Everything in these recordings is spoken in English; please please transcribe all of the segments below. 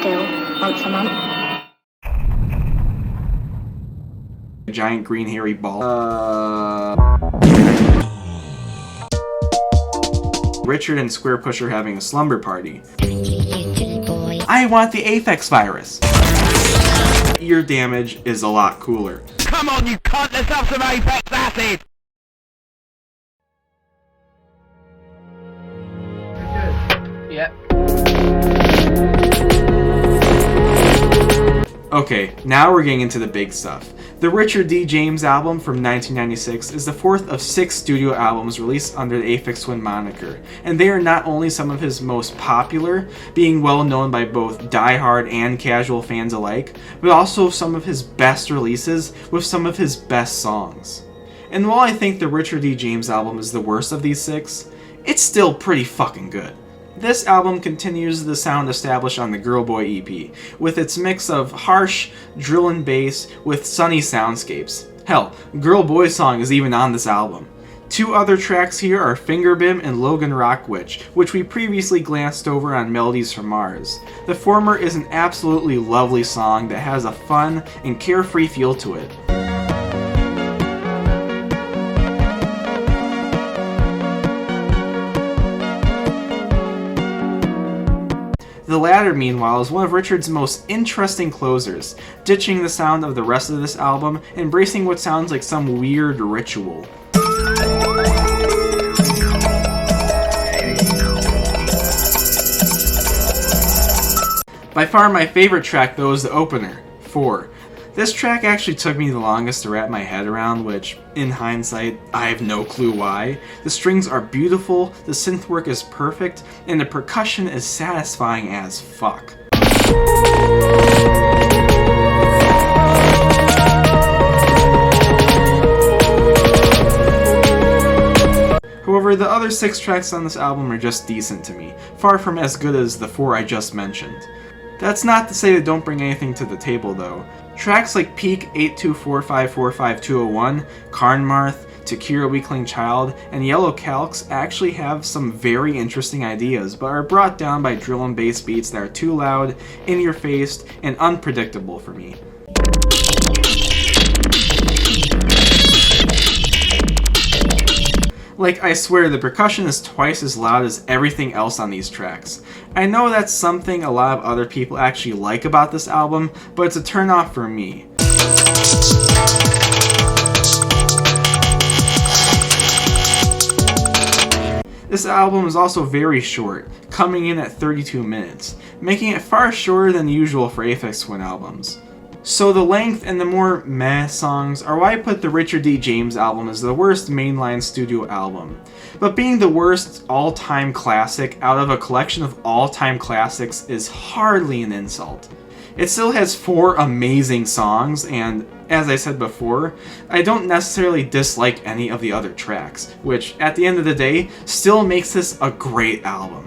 feel once a month. A giant green hairy ball. Richard and Square Pusher having a slumber party. I want the Aphex virus. Ear damage is a lot cooler. Come on, you cunt! Let's have some Aphex acid! Yep. Okay, now we're getting into the big stuff. The Richard D. James album from 1996 is the fourth of 6 studio albums released under the Aphex Twin moniker, and they are not only some of his most popular, being well known by both die-hard and casual fans alike, but also some of his best releases with some of his best songs. And while I think the Richard D. James album is the worst of these 6, it's still pretty fucking good. This album continues the sound established on the Girl Boy EP, with its mix of harsh drill and bass with sunny soundscapes. Hell, Girl Boy song is even on this album. 2 other tracks here are Fingerbim and Logan Rock Witch, which we previously glanced over on Melodies from Mars. The former is an absolutely lovely song that has a fun and carefree feel to it. The latter, meanwhile, is one of Richard's most interesting closers, ditching the sound of the rest of this album, embracing what sounds like some weird ritual. By far my favorite track, though, is the opener, 4. This track actually took me the longest to wrap my head around, which, in hindsight, I have no clue why. The strings are beautiful, the synth work is perfect, and the percussion is satisfying as fuck. However, the other 6 tracks on this album are just decent to me, far from as good as the 4 I just mentioned. That's not to say they don't bring anything to the table, though. Tracks like Peak 824545201, Karnmarth, Takira Weakling Child, and Yellow Calx actually have some very interesting ideas, but are brought down by drill and bass beats that are too loud, in-your-face, and unpredictable for me. Like, I swear, the percussion is twice as loud as everything else on these tracks. I know that's something a lot of other people actually like about this album, but it's a turn-off for me. This album is also very short, coming in at 32 minutes, making it far shorter than usual for Aphex Twin albums. So the length and the more meh songs are why I put the Richard D. James album as the worst mainline studio album. But being the worst all-time classic out of a collection of all-time classics is hardly an insult. It still has 4 amazing songs, and as I said before, I don't necessarily dislike any of the other tracks, which at the end of the day still makes this a great album.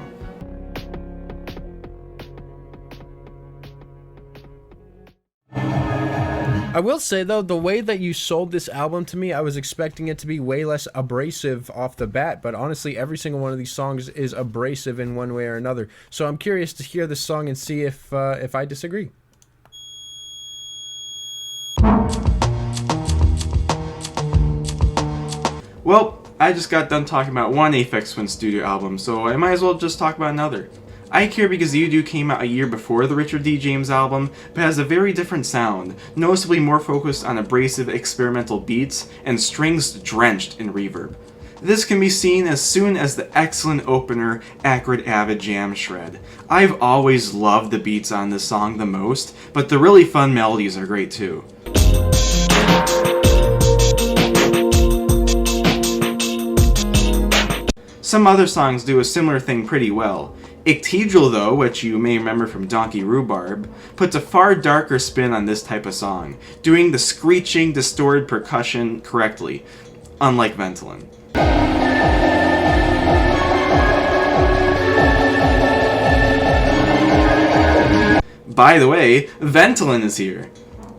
I will say, though, the way that you sold this album to me, I was expecting it to be way less abrasive off the bat, but honestly, every single one of these songs is abrasive in one way or another. So I'm curious to hear this song and see if I disagree. Well, I just got done talking about one Aphex Twin studio album, so I might as well just talk about another. I Care Because You Do came out a year before the Richard D. James album, but has a very different sound, noticeably more focused on abrasive experimental beats and strings drenched in reverb. This can be seen as soon as the excellent opener, Acrid Avid Jam Shred. I've always loved the beats on this song the most, but the really fun melodies are great too. Some other songs do a similar thing pretty well. Ictedral, though, which you may remember from Donkey Rhubarb, puts a far darker spin on this type of song, doing the screeching, distorted percussion correctly, unlike Ventolin. By the way, Ventolin is here.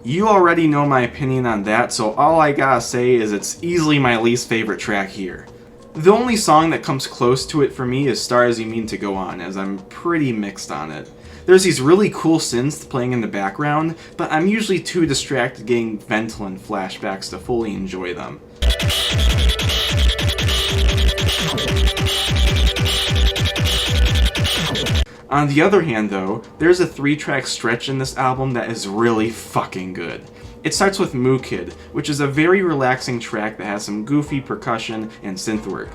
You already know my opinion on that, so all I gotta say is it's easily my least favorite track here. The only song that comes close to it for me is Stars You Mean to Go On, as I'm pretty mixed on it. There's these really cool synths playing in the background, but I'm usually too distracted getting Ventolin flashbacks to fully enjoy them. On the other hand though, there's a 3-track stretch in this album that is really fucking good. It starts with Moo Kid, which is a very relaxing track that has some goofy percussion and synth work.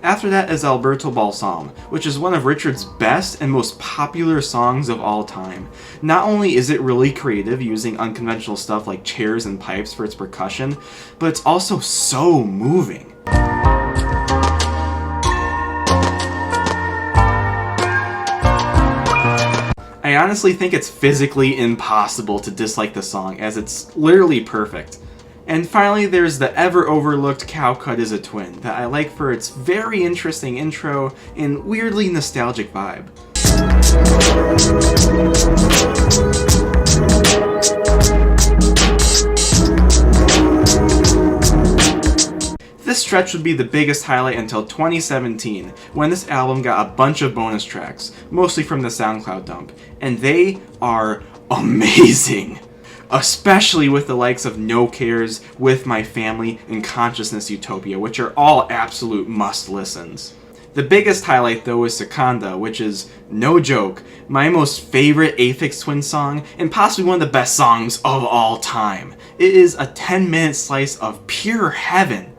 After that is Alberto Balsam, which is one of Richard's best and most popular songs of all time. Not only is it really creative using unconventional stuff like chairs and pipes for its percussion, but it's also so moving. I honestly think it's physically impossible to dislike the song, as it's literally perfect. And finally, there's the ever-overlooked Cow Cut Is a Twin, that I like for its very interesting intro and weirdly nostalgic vibe. This stretch would be the biggest highlight until 2017, when this album got a bunch of bonus tracks, mostly from the SoundCloud dump, and they are amazing! Especially with the likes of No Cares, With My Family, and Consciousness Utopia, which are all absolute must-listens. The biggest highlight though is Seconda, which is, no joke, my most favorite Aphex Twin song, and possibly one of the best songs of all time. It is a 10-minute slice of pure heaven.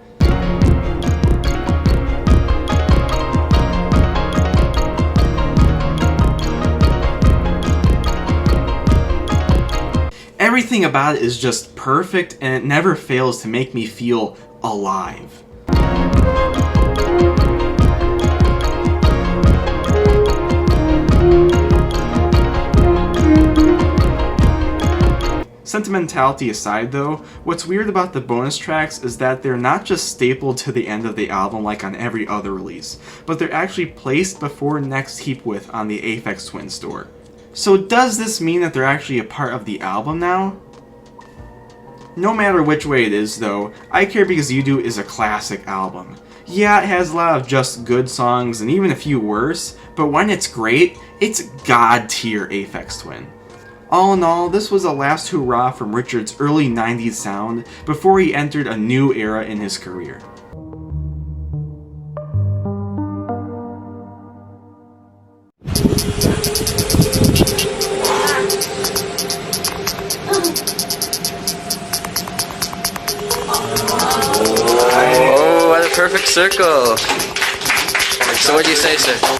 Everything about it is just perfect, and it never fails to make me feel alive. Sentimentality aside though, what's weird about the bonus tracks is that they're not just stapled to the end of the album like on every other release, but they're actually placed before Next Heap With on the Aphex Twin store. So does this mean that they're actually a part of the album now? No matter which way it is though, I Care Because You Do is a classic album. Yeah, it has a lot of just good songs and even a few worse, but when it's great, it's god tier Aphex Twin. All in all, this was a last hurrah from Richard's early 90s sound before he entered a new era in his career. Oh, what a perfect circle. So what do you say, sir?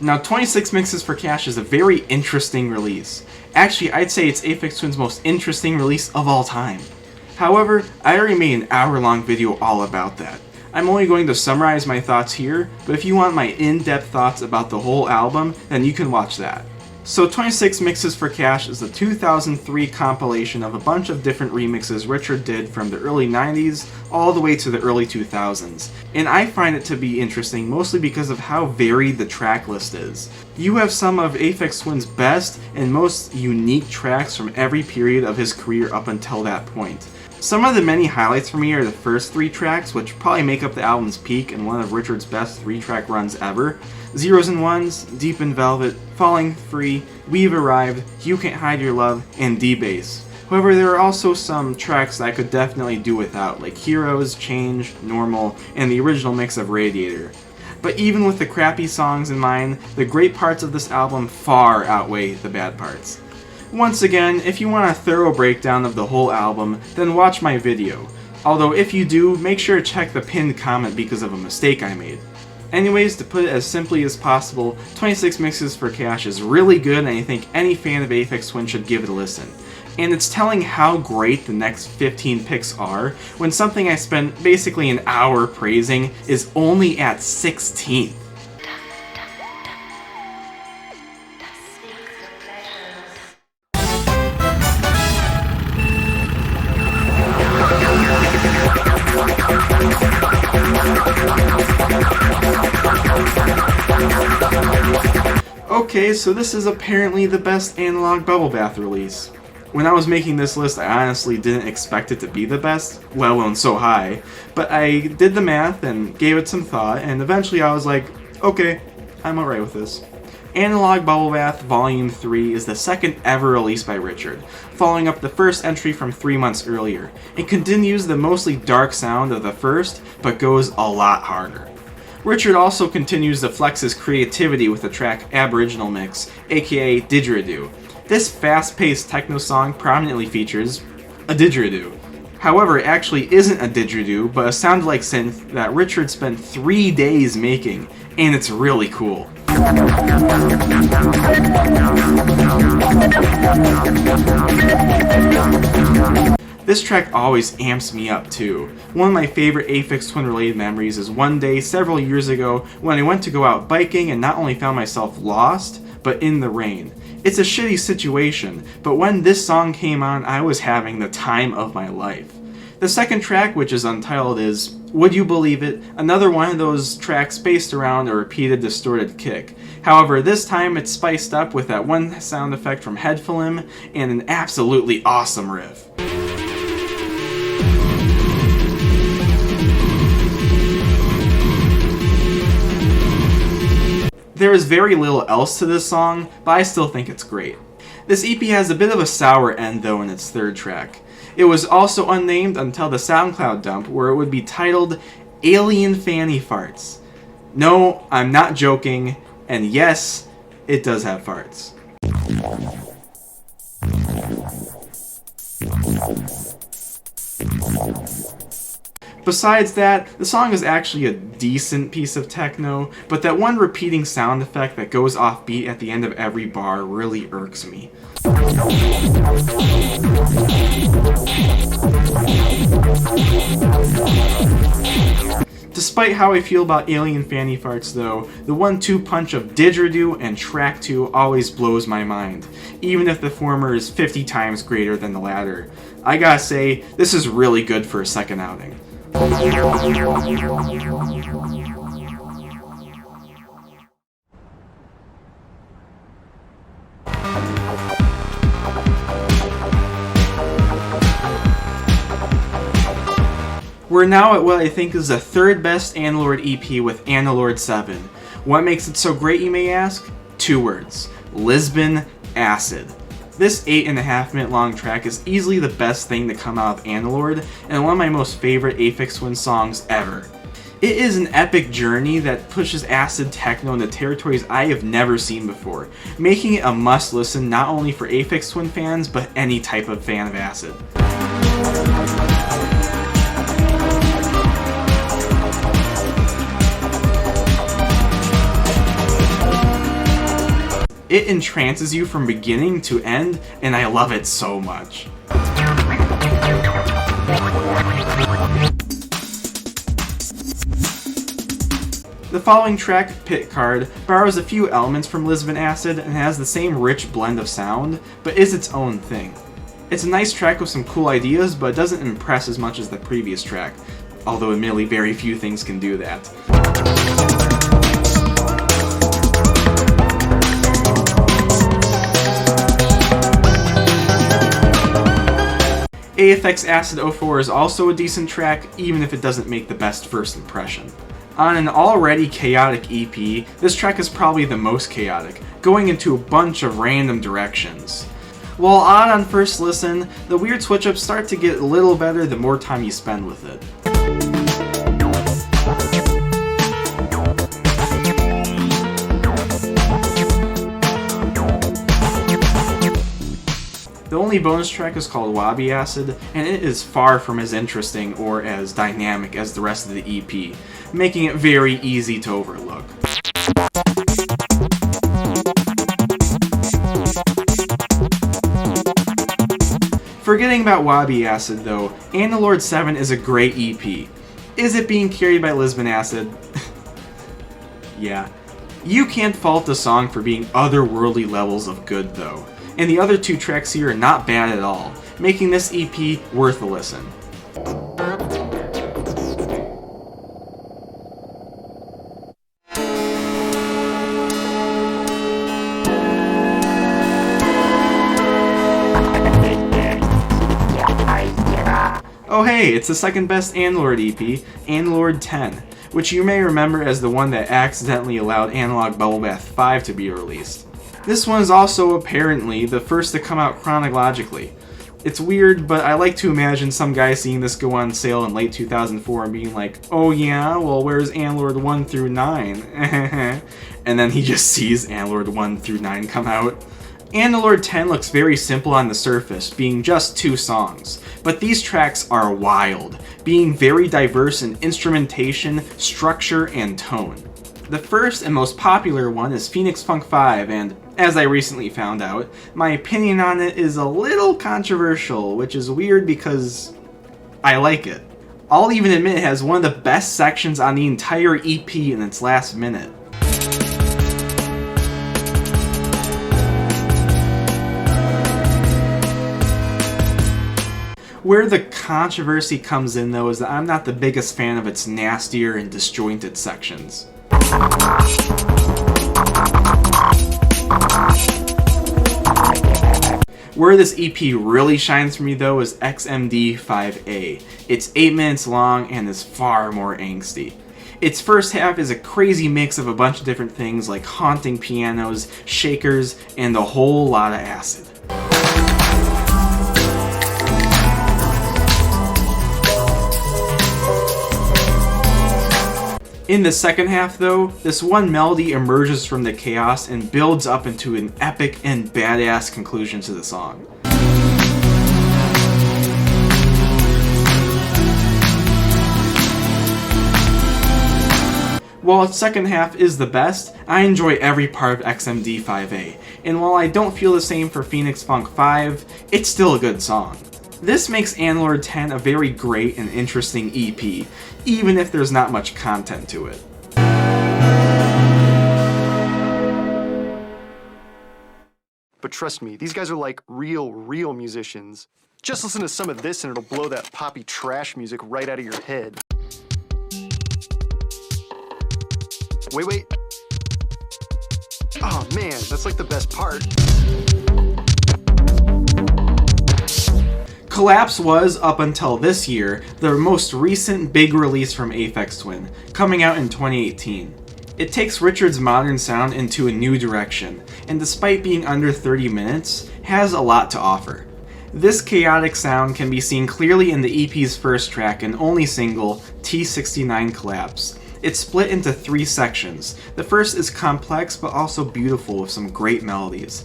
Now, 26 Mixes for Cash is a very interesting release. Actually, I'd say it's Aphex Twin's most interesting release of all time. However, I already made an hour-long video all about that. I'm only going to summarize my thoughts here, but if you want my in-depth thoughts about the whole album, then you can watch that. So 26 Mixes for Cash is a 2003 compilation of a bunch of different remixes Richard did from the early 90s all the way to the early 2000s. And I find it to be interesting mostly because of how varied the track list is. You have some of Aphex Twin's best and most unique tracks from every period of his career up until that point. Some of the many highlights for me are the first 3 tracks, which probably make up the album's peak and one of Richard's best 3-track runs ever. Zeros and Ones, Deep in Velvet, Falling Free, We've Arrived, You Can't Hide Your Love, and D-Bass. However, there are also some tracks that I could definitely do without, like Heroes, Change, Normal, and the original mix of Radiator. But even with the crappy songs in mind, the great parts of this album far outweigh the bad parts. Once again, if you want a thorough breakdown of the whole album, then watch my video. Although if you do, make sure to check the pinned comment because of a mistake I made. Anyways, to put it as simply as possible, 26 Mixes for Cash is really good and I think any fan of Aphex Twin should give it a listen. And it's telling how great the next 15 picks are when something I spent basically an hour praising is only at 16th. Okay, so this is apparently the best Analog Bubble Bath release. When I was making this list, I honestly didn't expect it to be the best, let alone so high, but I did the math and gave it some thought, and eventually I was like, okay, I'm alright with this. Analog Bubble Bath Volume 3 is the second ever release by Richard, following up the first entry from 3 months earlier. It continues the mostly dark sound of the first, but goes a lot harder. Richard also continues to flex his creativity with the track Aboriginal Mix, aka Didgeridoo. This fast-paced techno song prominently features a didgeridoo. However, it actually isn't a didgeridoo, but a sound-like synth that Richard spent 3 days making, and it's really cool. This track always amps me up too. One of my favorite Aphex Twin related memories is one day several years ago when I went to go out biking and not only found myself lost, but in the rain. It's a shitty situation, but when this song came on, I was having the time of my life. The second track, which is untitled, is Would You Believe It? Another one of those tracks based around a repeated distorted kick. However, this time it's spiced up with that one sound effect from Headfilm and an absolutely awesome riff. There is very little else to this song, but I still think it's great. This EP has a bit of a sour end though in its third track. It was also unnamed until the SoundCloud dump, where it would be titled Alien Fanny Farts. No, I'm not joking, and yes, it does have farts. Besides that, the song is actually a decent piece of techno, but that one repeating sound effect that goes off beat at the end of every bar really irks me. Despite how I feel about Alien Fanny Farts though, the 1-2 punch of Didgeridoo and Track 2 always blows my mind, even if the former is 50 times greater than the latter. I gotta say, this is really good for a second outing. We're now at what I think is the third best Analord EP with Analord 7. What makes it so great, you may ask? 2 words. Lisbon Acid. This 8.5 minute long track is easily the best thing to come out of Analord, and one of my most favorite Aphex Twin songs ever. It is an epic journey that pushes acid techno into territories I have never seen before, making it a must listen not only for Aphex Twin fans, but any type of fan of acid. It entrances you from beginning to end, and I love it so much. The following track, Pit Card, borrows a few elements from Lisbon Acid and has the same rich blend of sound, but is its own thing. It's a nice track with some cool ideas, but it doesn't impress as much as the previous track, although admittedly very few things can do that. Aphex Acid 04 is also a decent track, even if it doesn't make the best first impression. On an already chaotic EP, this track is probably the most chaotic, going into a bunch of random directions. While odd on first listen, the weird switch-ups start to get a little better the more time you spend with it. The only bonus track is called Wabi Acid, and it is far from as interesting or as dynamic as the rest of the EP, making it very easy to overlook. Forgetting about Wabi Acid though, Analord 7 is a great EP. Is it being carried by Lisbon Acid? Yeah. You can't fault the song for being otherworldly levels of good though. And the other 2 tracks here are not bad at all, making this EP worth a listen. Oh hey, it's the second best Analord EP, Analord 10, which you may remember as the one that accidentally allowed Analog Bubble Bath 5 to be released. This one is also apparently the first to come out chronologically. It's weird, but I like to imagine some guy seeing this go on sale in late 2004 and being like, oh yeah, well where's Analord 1 through 9? And then he just sees Analord 1 through 9 come out. Analord 10 looks very simple on the surface, being just 2 songs, but these tracks are wild, being very diverse in instrumentation, structure, and tone. The first and most popular one is Phoenix Funk 5, and as I recently found out, my opinion on it is a little controversial, which is weird because I like it. I'll even admit it has one of the best sections on the entire EP in its last minute. Where the controversy comes in though is that I'm not the biggest fan of its nastier and disjointed sections. Where this EP really shines for me though is XMD5A. It's 8 minutes long and is far more angsty. Its first half is a crazy mix of a bunch of different things like haunting pianos, shakers, and a whole lot of acid. In the second half though, this one melody emerges from the chaos and builds up into an epic and badass conclusion to the song. While its second half is the best, I enjoy every part of XMD5A, and while I don't feel the same for Phoenix Funk 5, it's still a good song. This makes Analord 10 a very great and interesting EP, even if there's not much content to it. But trust me, these guys are like real musicians. Just listen to some of this and it'll blow that poppy trash music right out of your head. Wait. Oh man, that's like the best part. Collapse was, up until this year, the most recent big release from Aphex Twin, coming out in 2018. It takes Richard's modern sound into a new direction, and despite being under 30 minutes, has a lot to offer. This chaotic sound can be seen clearly in the EP's first track and only single, T69 Collapse. It's split into 3 sections. The first is complex but also beautiful with some great melodies.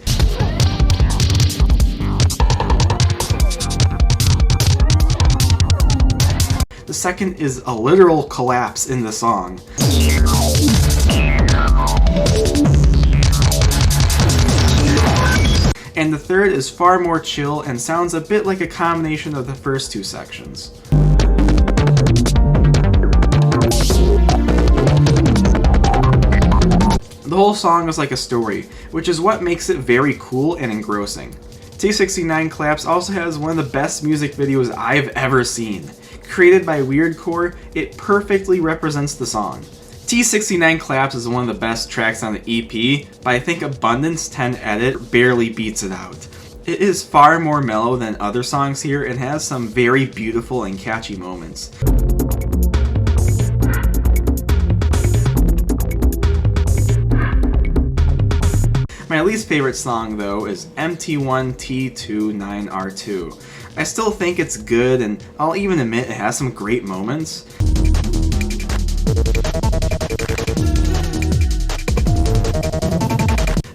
The second is a literal collapse in the song. And the third is far more chill and sounds a bit like a combination of the first 2 sections. The whole song is like a story, which is what makes it very cool and engrossing. T69 Collapse also has one of the best music videos I've ever seen. Created by Weirdcore, it perfectly represents the song. T69 Collapse is one of the best tracks on the EP, but I think Abundance 10 Edit barely beats it out. It is far more mellow than other songs here and has some very beautiful and catchy moments. My least favorite song though is MT1T29R2. I still think it's good, and I'll even admit it has some great moments.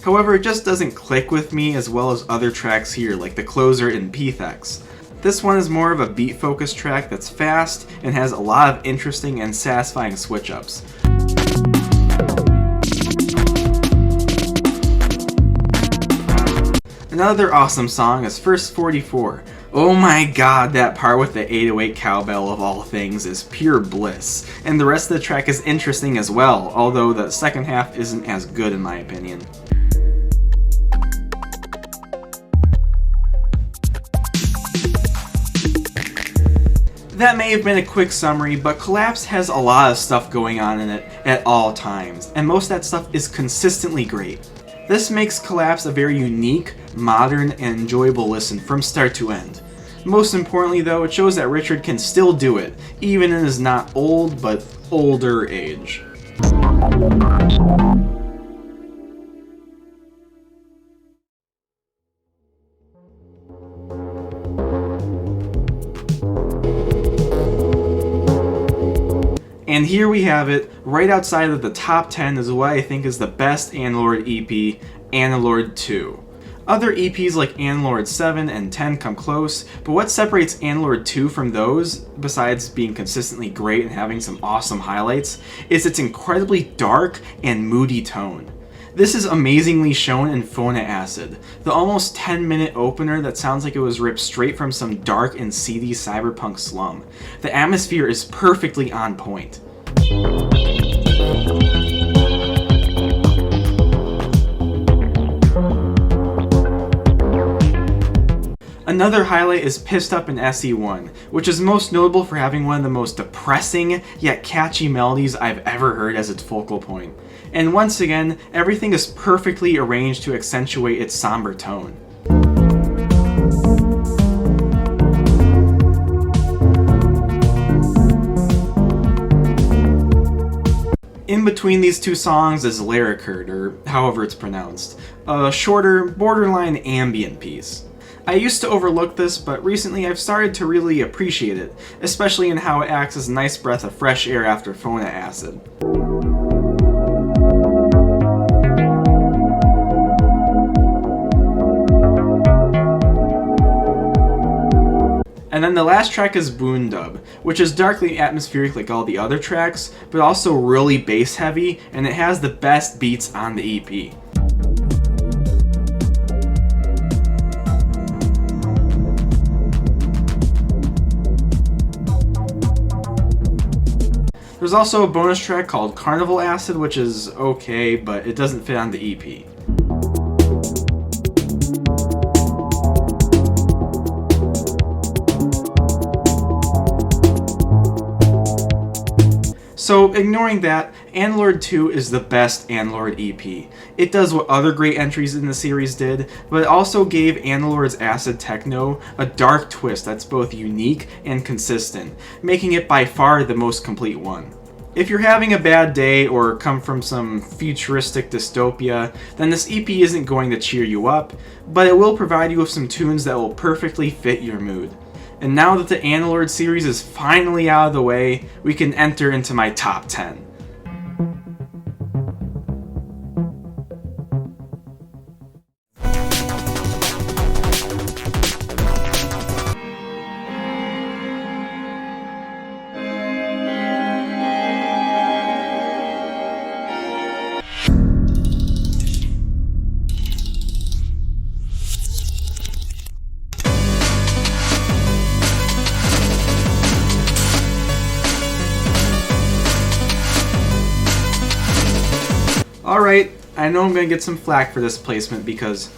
However, it just doesn't click with me as well as other tracks here, like the closer in Aphex. This one is more of a beat-focused track that's fast and has a lot of interesting and satisfying switch-ups. Another awesome song is First 44. Oh my god, that part with the 808 cowbell of all things is pure bliss, and the rest of the track is interesting as well, although the second half isn't as good in my opinion. That may have been a quick summary, but Collapse has a lot of stuff going on in it at all times, and most of that stuff is consistently great. This makes Collapse a very unique, modern, and enjoyable listen from start to end. Most importantly though, it shows that Richard can still do it, even in his not old, but older age. And here we have it, right outside of the top 10 is what I think is the best Analord EP, Analord 2. Other EPs like Analord 7 and 10 come close, but what separates Analord 2 from those, besides being consistently great and having some awesome highlights, is its incredibly dark and moody tone. This is amazingly shown in Phona Acid, the almost 10-minute opener that sounds like it was ripped straight from some dark and seedy cyberpunk slum. The atmosphere is perfectly on point. Another highlight is Pissed Up in SE1, which is most notable for having one of the most depressing yet catchy melodies I've ever heard as its focal point. And once again, everything is perfectly arranged to accentuate its somber tone. In between these two songs is Lyricurd, or however it's pronounced, a shorter, borderline ambient piece. I used to overlook this, but recently I've started to really appreciate it, especially in how it acts as a nice breath of fresh air after Phona Acid. And then the last track is Boondub, which is darkly atmospheric like all the other tracks, but also really bass heavy, and it has the best beats on the EP. There's also a bonus track called Carnival Acid, which is okay, but it doesn't fit on the EP. So, ignoring that, Analord 2 is the best Analord EP. It does what other great entries in the series did, but it also gave Analord's acid techno a dark twist that's both unique and consistent, making it by far the most complete one. If you're having a bad day or come from some futuristic dystopia, then this EP isn't going to cheer you up, but it will provide you with some tunes that will perfectly fit your mood. And now that the Analord series is finally out of the way, we can enter into my top 10. Alright, I know I'm gonna get some flack for this placement because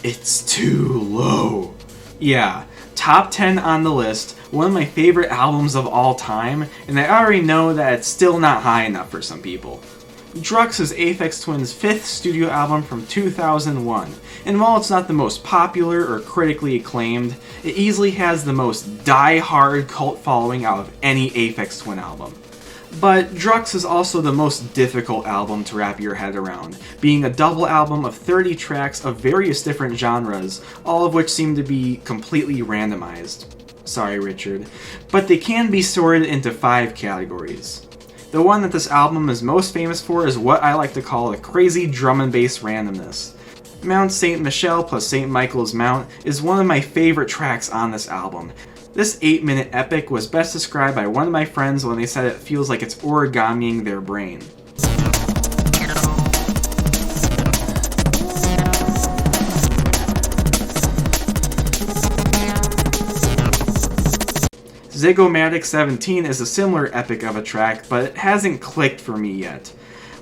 it's too low. Yeah, top 10 on the list, one of my favorite albums of all time, and I already know that it's still not high enough for some people. Drux is Aphex Twin's 5th studio album from 2001, and while it's not the most popular or critically acclaimed, it easily has the most die-hard cult following out of any Aphex Twin album. But Drux is also the most difficult album to wrap your head around, being a double album of 30 tracks of various different genres, all of which seem to be completely randomized. Sorry, Richard. But they can be sorted into 5 categories. The one that this album is most famous for is what I like to call the crazy drum and bass randomness. Mount St. Michel plus St. Michael's Mount is one of my favorite tracks on this album. This 8-minute epic was best described by one of my friends when they said it feels like it's origamiing their brain. Zygomatic 17 is a similar epic of a track, but it hasn't clicked for me yet.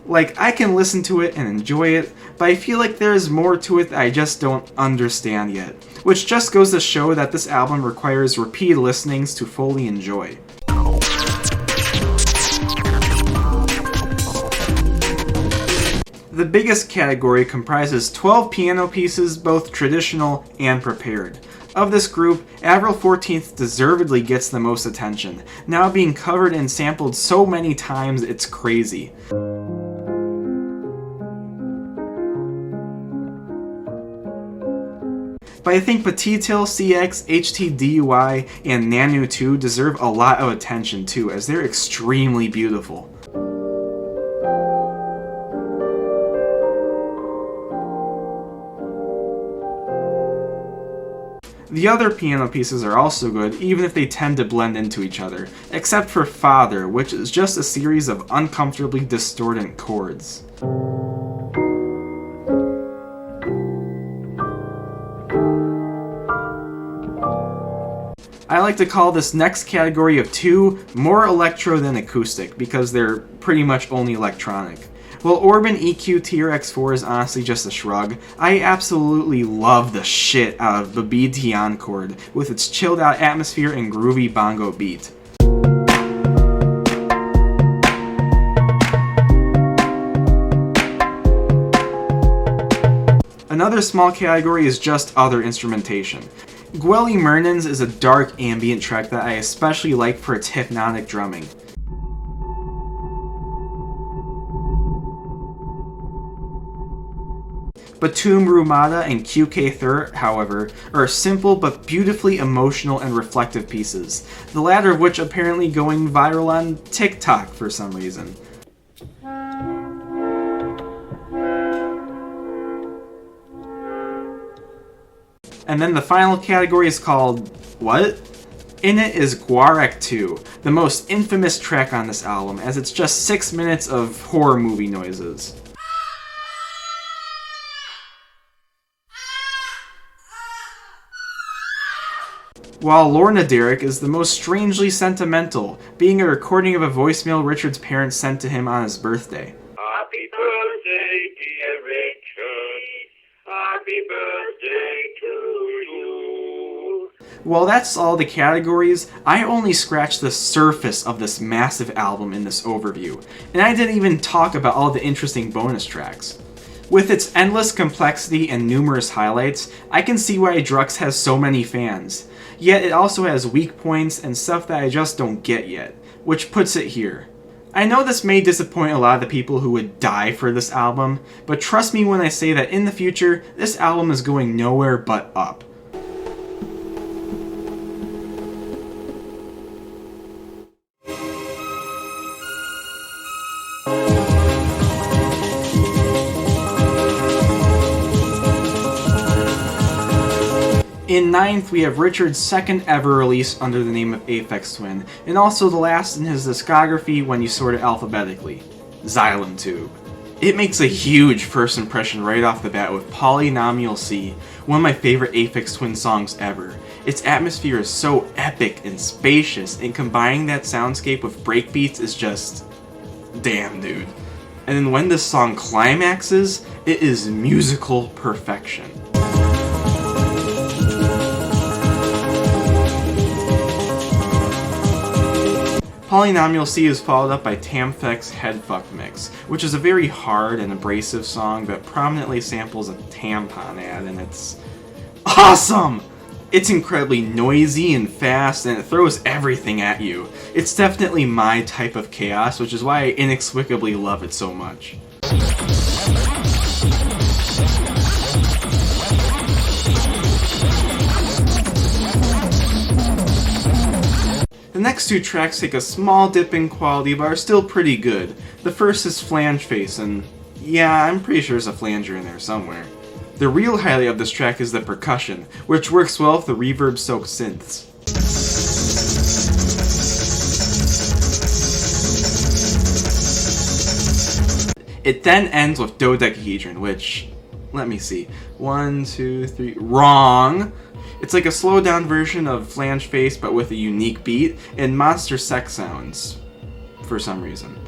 Like, I can listen to it and enjoy it, but I feel like there's more to it that I just don't understand yet. Which just goes to show that this album requires repeated listenings to fully enjoy. The biggest category comprises 12 piano pieces, both traditional and prepared. Of this group, Avril 14th deservedly gets the most attention, now being covered and sampled so many times it's crazy. But I think Petitil, CX, HTDUI, and Nanu 2 deserve a lot of attention too, as they're extremely beautiful. The other piano pieces are also good, even if they tend to blend into each other, except for Father, which is just a series of uncomfortably distorted chords. I like to call this next category of two more electro than acoustic, because they're pretty much only electronic. While Orban EQ TRX4 is honestly just a shrug, I absolutely love the shit out of Babid Tian chord, with its chilled out atmosphere and groovy bongo beat. Another small category is just other instrumentation. Gweli Mernans is a dark ambient track that I especially like for its hypnotic drumming. Batum Rumada and QK Thur, however, are simple but beautifully emotional and reflective pieces, the latter of which apparently going viral on TikTok for some reason. And then the final category is called What? In it is Guarek 2, the most infamous track on this album, as it's just 6 minutes of horror movie noises. While Lorna Derek is the most strangely sentimental, being a recording of a voicemail Richard's parents sent to him on his birthday. Happy birthday, dear Richard. Happy birthday to you. While that's all the categories, I only scratched the surface of this massive album in this overview, and I didn't even talk about all the interesting bonus tracks. With its endless complexity and numerous highlights, I can see why Drux has so many fans. Yet it also has weak points and stuff that I just don't get yet, which puts it here. I know this may disappoint a lot of the people who would die for this album, but trust me when I say that in the future, this album is going nowhere but up. In 9th, we have Richard's second ever release under the name of Aphex Twin, and also the last in his discography when you sort it alphabetically, Xylem Tube. It makes a huge first impression right off the bat with Polynomial C, one of my favorite Aphex Twin songs ever. Its atmosphere is so epic and spacious, and combining that soundscape with breakbeats is just... damn, dude. And then when this song climaxes, it is musical perfection. Polynomial C is followed up by Tamfek's Headfuck Mix, which is a very hard and abrasive song that prominently samples a tampon ad, and it's awesome! It's incredibly noisy and fast, and it throws everything at you. It's definitely my type of chaos, which is why I inexplicably love it so much. The next two tracks take a small dip in quality but are still pretty good. The first is Flange Face, and yeah, I'm pretty sure there's a flanger in there somewhere. The real highlight of this track is the percussion, which works well with the reverb-soaked synths. It then ends with Dodecahedron, which, let me see, 1, 2, 3, wrong! It's like a slowed down version of Flange Face but with a unique beat and monster sex sounds, for some reason.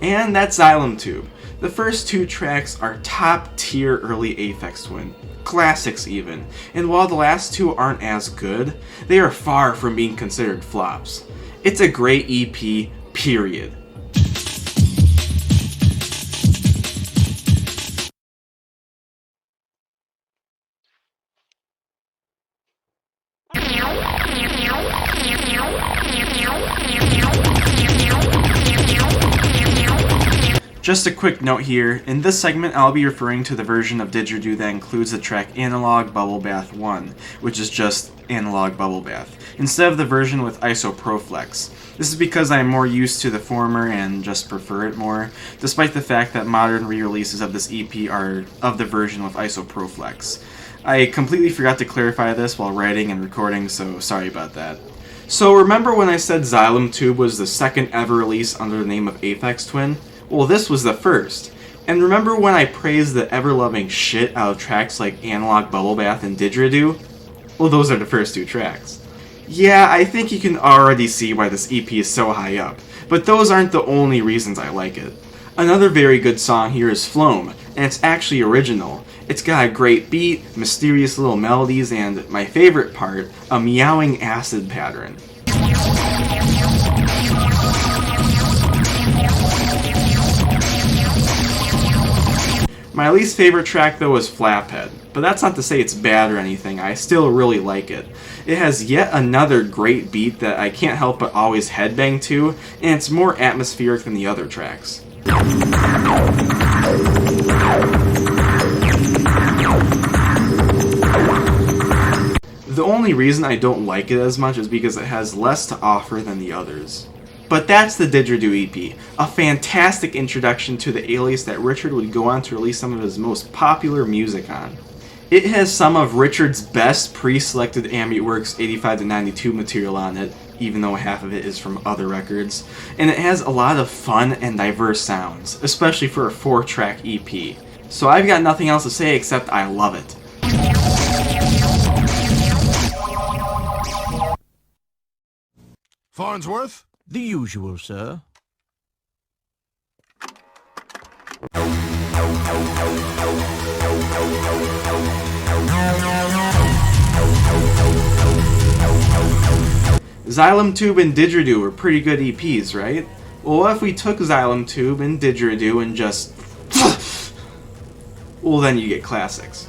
And that's Xylem Tube. The first two tracks are top tier early Aphex Twin, classics even, and while the last two aren't as good, they are far from being considered flops. It's a great EP, period. Just a quick note here, in this segment I'll be referring to the version of Didgeridoo that includes the track Analog Bubble Bath 1, which is just Analog Bubble Bath, instead of the version with Isoproflex. This is because I am more used to the former and just prefer it more, despite the fact that modern re-releases of this EP are of the version with Isoproflex. I completely forgot to clarify this while writing and recording, so sorry about that. So remember when I said Xylem Tube was the second ever release under the name of Aphex Twin? Well, this was the first. And remember when I praised the ever-loving shit out of tracks like Analog Bubble Bath and Didgeridoo? Well, those are the first two tracks. Yeah, I think you can already see why this EP is so high up, but those aren't the only reasons I like it. Another very good song here is Floam, and it's actually original. It's got a great beat, mysterious little melodies, and, my favorite part, a meowing acid pattern. My least favorite track though is Flaphead, but that's not to say it's bad or anything, I still really like it. It has yet another great beat that I can't help but always headbang to, and it's more atmospheric than the other tracks. The only reason I don't like it as much is because it has less to offer than the others. But that's the Didgeridoo EP, a fantastic introduction to the alias that Richard would go on to release some of his most popular music on. It has some of Richard's best pre-selected Ambient Works 85 to 92 material on it, even though half of it is from other records, and it has a lot of fun and diverse sounds, especially for a 4-track EP. So I've got nothing else to say except I love it. Farnsworth? The usual, sir. Xylem Tube and Didgeridoo were pretty good EPs, right? Well, what if we took Xylem Tube and Didgeridoo and just... well, then you get Classics.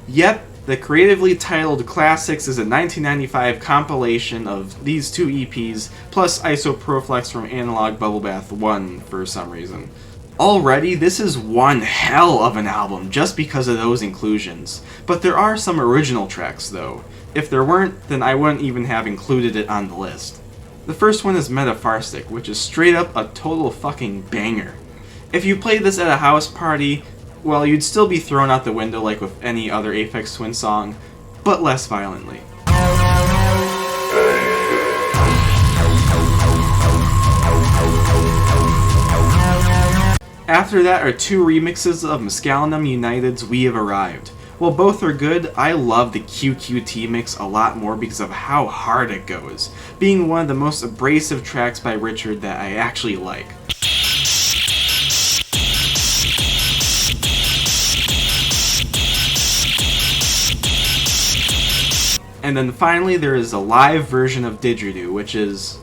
Yep, the creatively titled Classics is a 1995 compilation of these two EPs, plus Isoproflex from Analog Bubble Bath 1 for some reason. Already, this is one hell of an album just because of those inclusions. But there are some original tracks, though. If there weren't, then I wouldn't even have included it on the list. The first one is Metapharstic, which is straight up a total fucking banger. If you played this at a house party, well, you'd still be thrown out the window like with any other Aphex Twin song, but less violently. After that are two remixes of Mescalinum United's We Have Arrived. While both are good, I love the QQT mix a lot more because of how hard it goes, being one of the most abrasive tracks by Richard that I actually like. And then finally there is a live version of Didgeridoo, which is...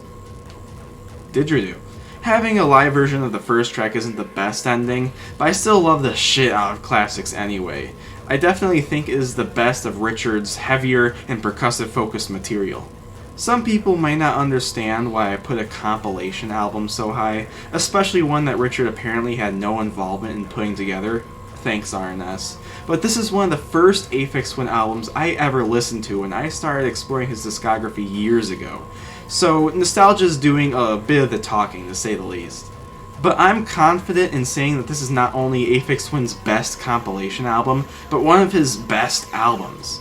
Didgeridoo. Having a live version of the first track isn't the best ending, but I still love the shit out of Classics anyway. I definitely think it is the best of Richard's heavier and percussive focused material. Some people might not understand why I put a compilation album so high, especially one that Richard apparently had no involvement in putting together. Thanks, RNS. But this is one of the first Aphex Twin albums I ever listened to when I started exploring his discography years ago. So nostalgia is doing a bit of the talking, to say the least. But I'm confident in saying that this is not only Aphex Twin's best compilation album, but one of his best albums.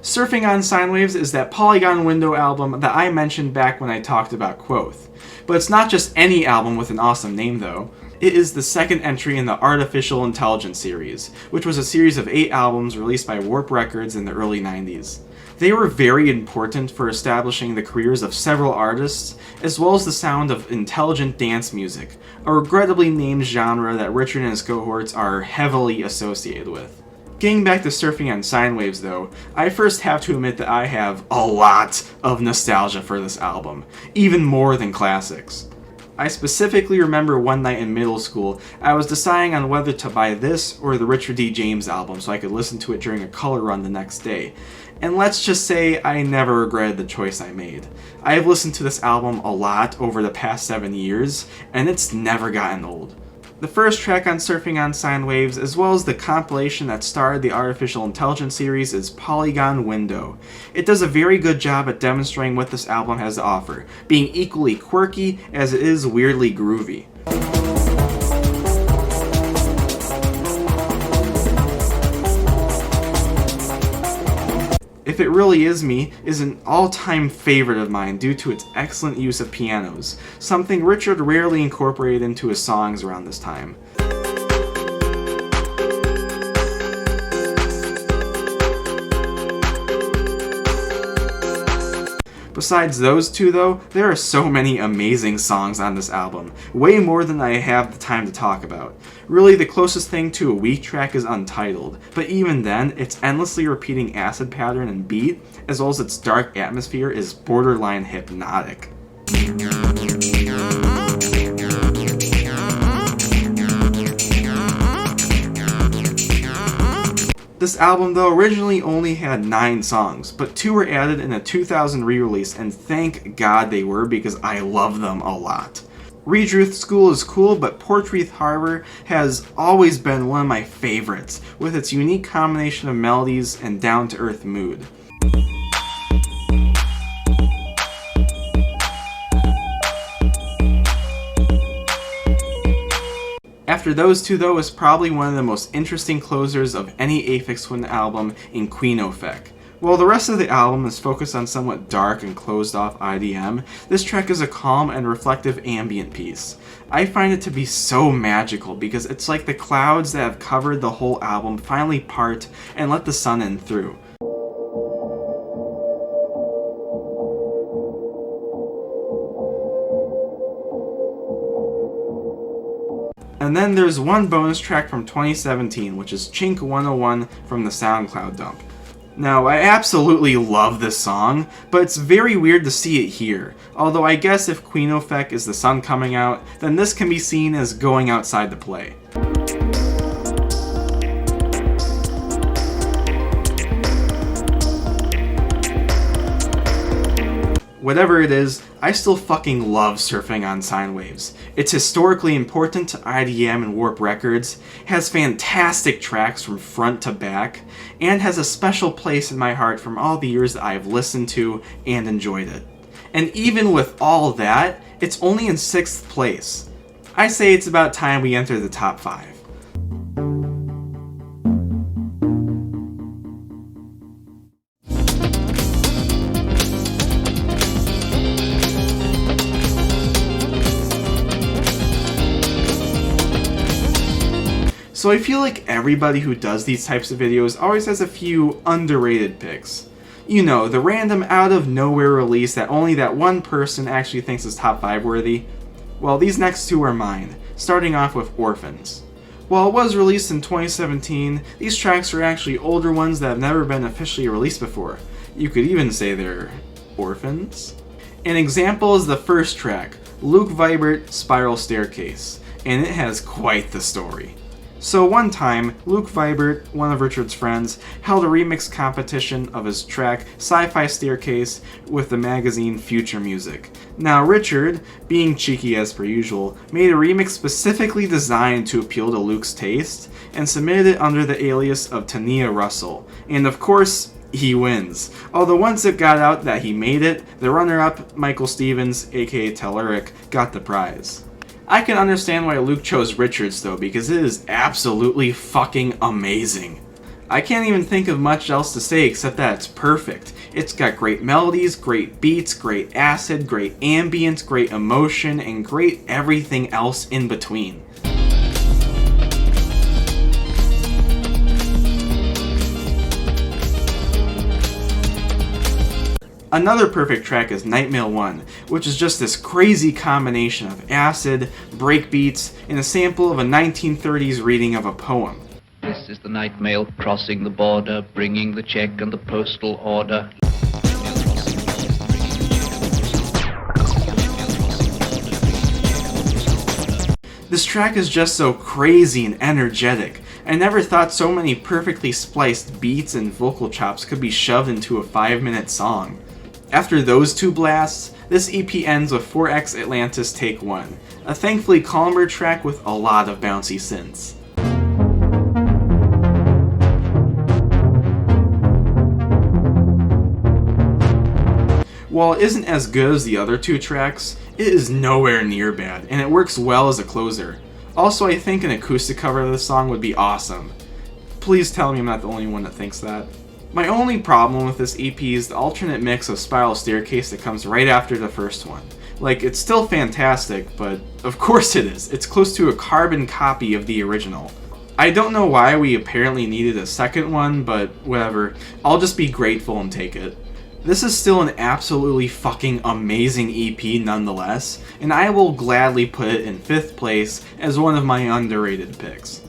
Surfing on Sine Waves is that Polygon Window album that I mentioned back when I talked about Quoth. But it's not just any album with an awesome name though. It is the second entry in the Artificial Intelligence series, which was a series of 8 albums released by Warp Records in the early 90s. They were very important for establishing the careers of several artists, as well as the sound of intelligent dance music, a regrettably named genre that Richard and his cohorts are heavily associated with. Getting back to Surfing on Sine Waves though, I first have to admit that I have a lot of nostalgia for this album, even more than Classics. I specifically remember one night in middle school, I was deciding on whether to buy this or the Richard D. James album so I could listen to it during a color run the next day. And let's just say I never regretted the choice I made. I have listened to this album a lot over the past 7 years, and it's never gotten old. The first track on Surfing on Sine Waves, as well as the compilation that started the Artificial Intelligence series, is Polygon Window. It does a very good job at demonstrating what this album has to offer, being equally quirky as it is weirdly groovy. If It Really Is Me is an all-time favorite of mine due to its excellent use of pianos, something Richard rarely incorporated into his songs around this time. Besides those two though, there are so many amazing songs on this album, way more than I have the time to talk about. Really, the closest thing to a weak track is Untitled, but even then, its endlessly repeating acid pattern and beat, as well as its dark atmosphere, is borderline hypnotic. This album, though, originally only had 9 songs, but 2 were added in a 2000 re-release, and thank God they were because I love them a lot. Redruth School is cool, but Portreath Harbor has always been one of my favorites, with its unique combination of melodies and down-to-earth mood. After those two, though, is probably one of the most interesting closers of any Aphex Twin album in Queen-O-Fek. While the rest of the album is focused on somewhat dark and closed-off IDM, this track is a calm and reflective ambient piece. I find it to be so magical because it's like the clouds that have covered the whole album finally part and let the sun in through. And then there's one bonus track from 2017, which is Chink 101 from the SoundCloud dump. Now, I absolutely love this song, but it's very weird to see it here. Although I guess if Queen-O-Fek is the sun coming out, then this can be seen as going outside to play. Whatever it is, I still fucking love Surfing on Sine Waves. It's historically important to IDM and Warp Records, has fantastic tracks from front to back, and has a special place in my heart from all the years that I have listened to and enjoyed it. And even with all that, it's only in 6th place. I say it's about time we enter the top 5. So I feel like everybody who does these types of videos always has a few underrated picks. You know, the random out-of-nowhere release that only that one person actually thinks is top 5 worthy. Well, these next two are mine, starting off with Orphans. While it was released in 2017, these tracks are actually older ones that have never been officially released before. You could even say they're orphans. An example is the first track, Luke Vibert, Spiral Staircase, and it has quite the story. So one time, Luke Vibert, one of Richard's friends, held a remix competition of his track Sci-Fi Staircase with the magazine Future Music. Now Richard, being cheeky as per usual, made a remix specifically designed to appeal to Luke's taste, and submitted it under the alias of Tania Russell. And of course, he wins. Although once it got out that he made it, the runner-up, Michael Stevens, aka Telluric, got the prize. I can understand why Luke chose Richards though, because it is absolutely fucking amazing. I can't even think of much else to say except that it's perfect. It's got great melodies, great beats, great acid, great ambience, great emotion, and great everything else in between. Another perfect track is Nightmail 1, which is just this crazy combination of acid, breakbeats, and a sample of a 1930s reading of a poem. This is the night mail crossing the border, bringing the check and the postal order. This track is just so crazy and energetic. I never thought so many perfectly spliced beats and vocal chops could be shoved into a 5-minute song. After those two blasts, this EP ends with 4X Atlantis Take 1, a thankfully calmer track with a lot of bouncy synths. While it isn't as good as the other two tracks, it is nowhere near bad, and it works well as a closer. Also, I think an acoustic cover of this song would be awesome. Please tell me I'm not the only one that thinks that. My only problem with this EP is the alternate mix of Spiral Staircase that comes right after the first one. Like, it's still fantastic, but of course it is. It's close to a carbon copy of the original. I don't know why we apparently needed a second one, but whatever. I'll just be grateful and take it. This is still an absolutely fucking amazing EP nonetheless, and I will gladly put it in 5th place as one of my underrated picks.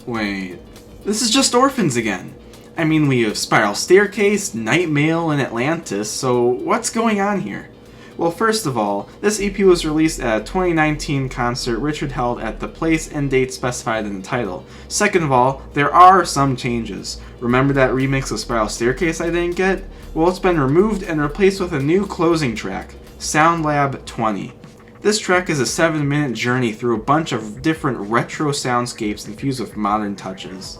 Wait, this is just Orphans again. I mean, we have Spiral Staircase, Night Mail, and Atlantis, so what's going on here? Well, first of all, this EP was released at a 2019 concert Richard held at the place and date specified in the title. Second of all, there are some changes. Remember that remix of Spiral Staircase I didn't get? Well, it's been removed and replaced with a new closing track, Sound Lab 20. This track is a 7-minute journey through a bunch of different retro soundscapes infused with modern touches.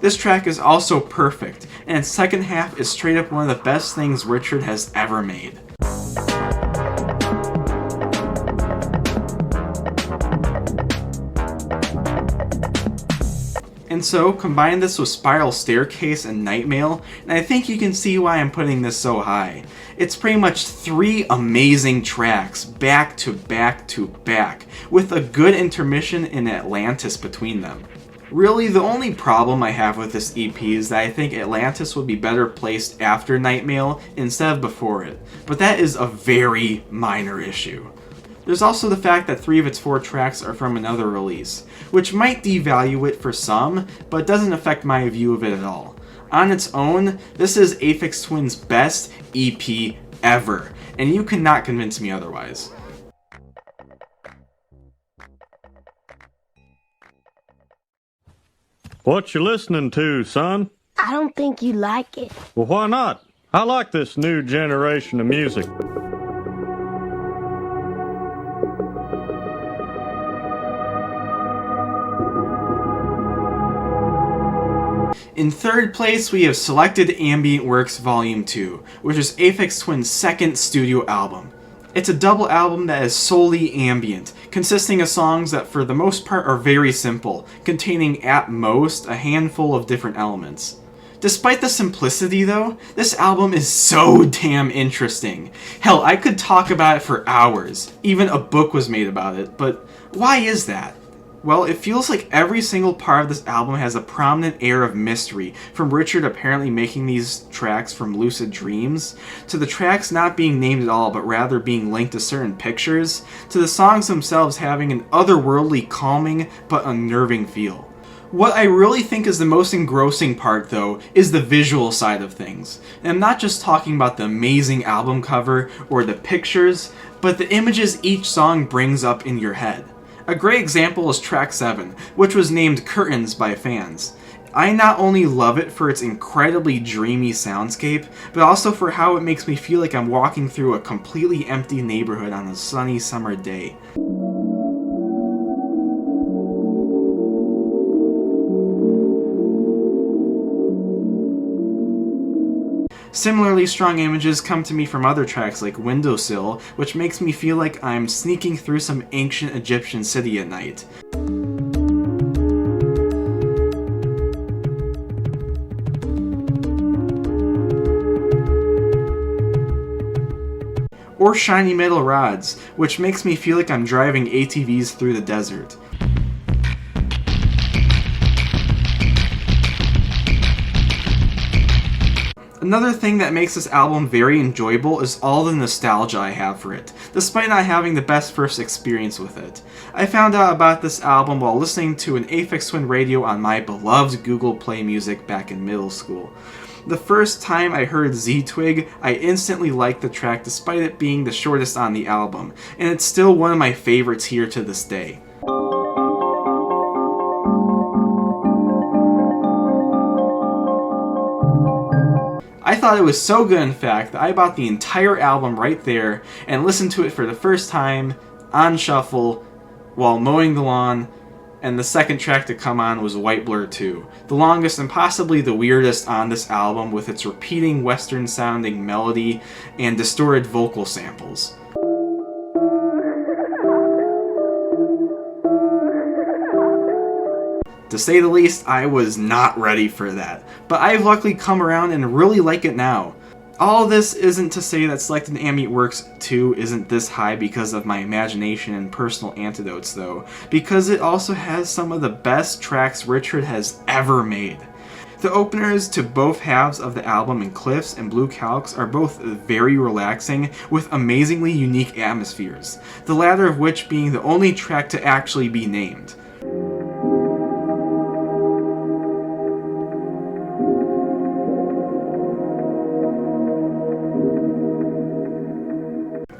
This track is also perfect, and its second half is straight up one of the best things Richard has ever made. And so, combine this with Spiral Staircase and Night Mail, and I think you can see why I'm putting this so high. It's pretty much 3 amazing tracks, back to back to back, with a good intermission in Atlantis between them. Really, the only problem I have with this EP is that I think Atlantis would be better placed after Night Mail instead of before it, but that is a very minor issue. There's also the fact that 3 of its 4 tracks are from another release, which might devalue it for some, but doesn't affect my view of it at all. On its own, this is Aphex Twin's best EP ever, and you cannot convince me otherwise. What you listening to, son? I don't think you like it. Well, why not? I like this new generation of music. In 3rd place, we have Selected Ambient Works Volume 2, which is Aphex Twin's 2nd studio album. It's a double album that is solely ambient, consisting of songs that for the most part are very simple, containing at most a handful of different elements. Despite the simplicity though, this album is so damn interesting. Hell, I could talk about it for hours. Even a book was made about it, but why is that? Well, it feels like every single part of this album has a prominent air of mystery, from Richard apparently making these tracks from lucid dreams, to the tracks not being named at all but rather being linked to certain pictures, to the songs themselves having an otherworldly, calming but unnerving feel. What I really think is the most engrossing part, though, is the visual side of things. And I'm not just talking about the amazing album cover or the pictures, but the images each song brings up in your head. A great example is track 7, which was named Curtains by fans. I not only love it for its incredibly dreamy soundscape, but also for how it makes me feel like I'm walking through a completely empty neighborhood on a sunny summer day. Similarly strong images come to me from other tracks like Windowsill, which makes me feel like I'm sneaking through some ancient Egyptian city at night. Or Shiny Metal Rods, which makes me feel like I'm driving ATVs through the desert. Another thing that makes this album very enjoyable is all the nostalgia I have for it, despite not having the best first experience with it. I found out about this album while listening to an Aphex Twin radio on my beloved Google Play Music back in middle school. The first time I heard Z-Twig, I instantly liked the track despite it being the shortest on the album, and it's still one of my favorites here to this day. I thought it was so good, in fact, that I bought the entire album right there and listened to it for the first time on shuffle while mowing the lawn, and the second track to come on was White Blur 2, the longest and possibly the weirdest on this album with its repeating western-sounding melody and distorted vocal samples. To say the least, I was not ready for that, but I've luckily come around and really like it now. All this isn't to say that Selected Ambient Works 2 isn't this high because of my imagination and personal anecdotes though, because it also has some of the best tracks Richard has ever made. The openers to both halves of the album in Cliffs and Blue Calyx are both very relaxing with amazingly unique atmospheres, the latter of which being the only track to actually be named.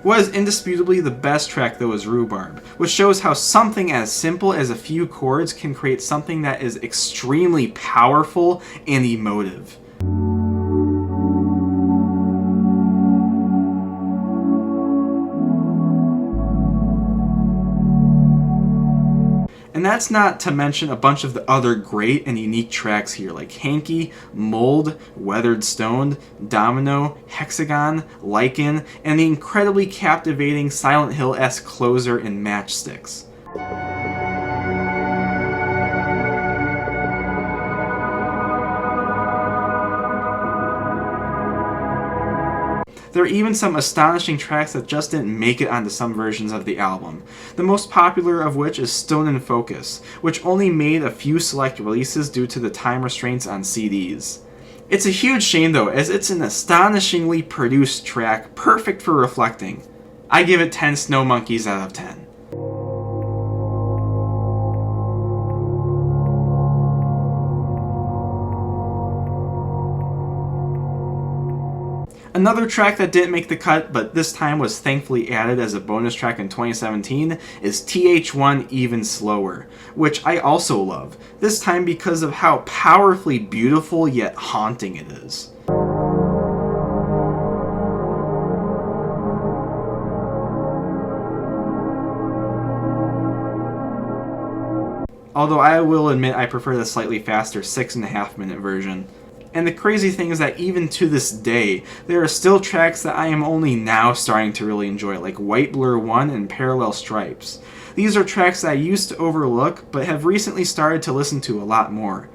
What is indisputably the best track though is Rhubarb, which shows how something as simple as a few chords can create something that is extremely powerful and emotive. And that's not to mention a bunch of the other great and unique tracks here like Hanky, Mold, Weathered Stone, Domino, Hexagon, Lichen, and the incredibly captivating Silent Hill-esque closer in Matchsticks. There are even some astonishing tracks that just didn't make it onto some versions of the album, the most popular of which is Stone and Focus, which only made a few select releases due to the time restraints on CDs. It's a huge shame though, as it's an astonishingly produced track, perfect for reflecting. I give it 10 snow monkeys out of 10. Another track that didn't make the cut, but this time was thankfully added as a bonus track in 2017, is TH1 Even Slower, which I also love, this time because of how powerfully beautiful yet haunting it is. Although I will admit I prefer the slightly faster 6.5 minute version. And the crazy thing is that even to this day, there are still tracks that I am only now starting to really enjoy, like White Blur 1 and Parallel Stripes. These are tracks that I used to overlook, but have recently started to listen to a lot more.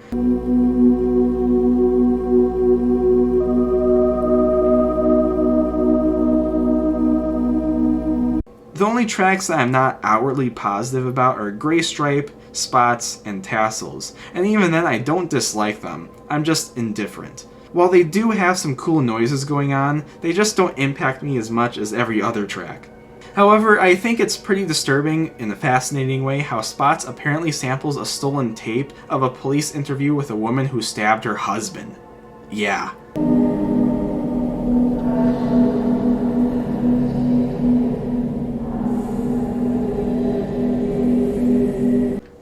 The only tracks that I'm not outwardly positive about are Gray Stripe, Spots, and Tassels, and even then I don't dislike them, I'm just indifferent. While they do have some cool noises going on, they just don't impact me as much as every other track. However, I think it's pretty disturbing in a fascinating way how Spots apparently samples a stolen tape of a police interview with a woman who stabbed her husband. Yeah.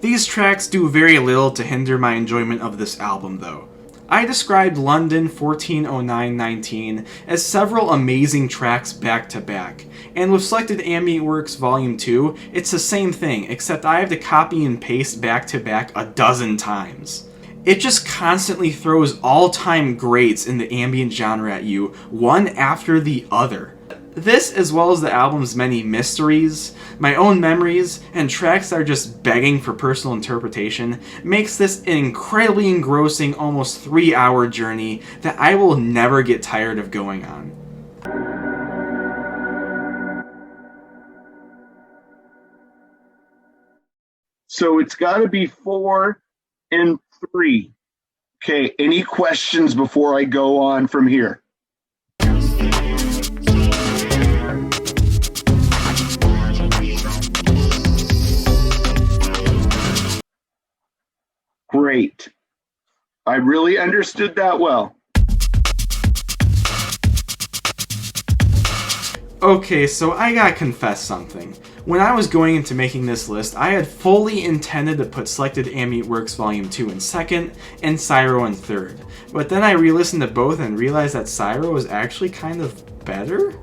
These tracks do very little to hinder my enjoyment of this album though. I described London 140919 as several amazing tracks back to back, and with Selected Ambient Works Volume 2, it's the same thing, except I have to copy and paste back to back a dozen times. It just constantly throws all-time greats in the ambient genre at you, one after the other. This, as well as the album's many mysteries, my own memories, and tracks that are just begging for personal interpretation, makes this an incredibly engrossing, almost 3-hour journey that I will never get tired of going on. So it's got to be 4 and 3. Okay, any questions before I go on from here? Great. I really understood that well. Okay, so I gotta confess something. When I was going into making this list, I had fully intended to put Selected Ambient Works Volume 2 in second, and Cyro in third. But then I re-listened to both and realized that Cyro was actually kind of better?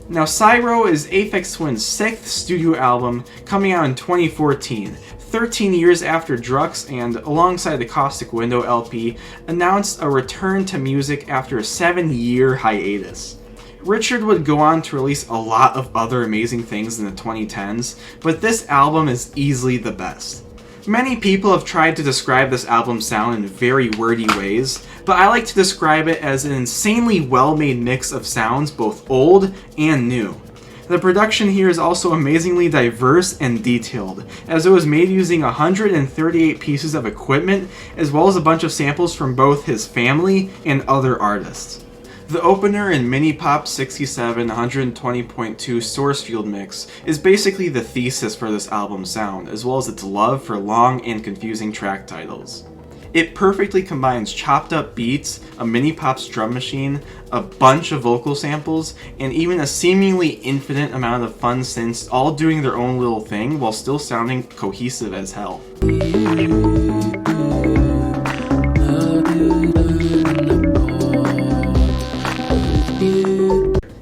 Now, Cyro is Aphex Twin's 6th studio album, coming out in 2014, 13 years after Drux, and alongside the Caustic Window LP, announced a return to music after a 7-year hiatus. Richard would go on to release a lot of other amazing things in the 2010s, but this album is easily the best. Many people have tried to describe this album's sound in very wordy ways, but I like to describe it as an insanely well-made mix of sounds both old and new. The production here is also amazingly diverse and detailed, as it was made using 138 pieces of equipment, as well as a bunch of samples from both his family and other artists. The opener in Mini Pop 67 120.2 Source Field mix is basically the thesis for this album's sound, as well as its love for long and confusing track titles. It perfectly combines chopped up beats, a Mini Pop's drum machine, a bunch of vocal samples, and even a seemingly infinite amount of fun synths all doing their own little thing while still sounding cohesive as hell.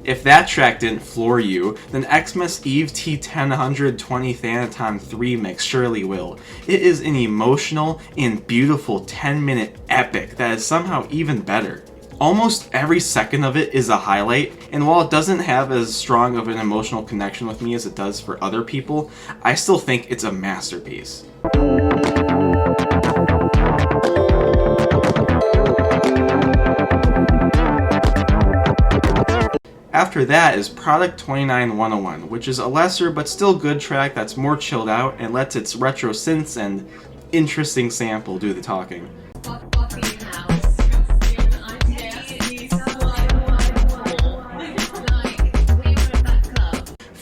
If that track didn't floor you, then Xmas Eve T10 Thanaton 3 mix surely will. It is an emotional and beautiful 10-minute epic that is somehow even better. Almost every second of it is a highlight, and while it doesn't have as strong of an emotional connection with me as it does for other people, I still think it's a masterpiece. After that is Product 29101, which is a lesser but still good track that's more chilled out and lets its retro synths and interesting sample do the talking.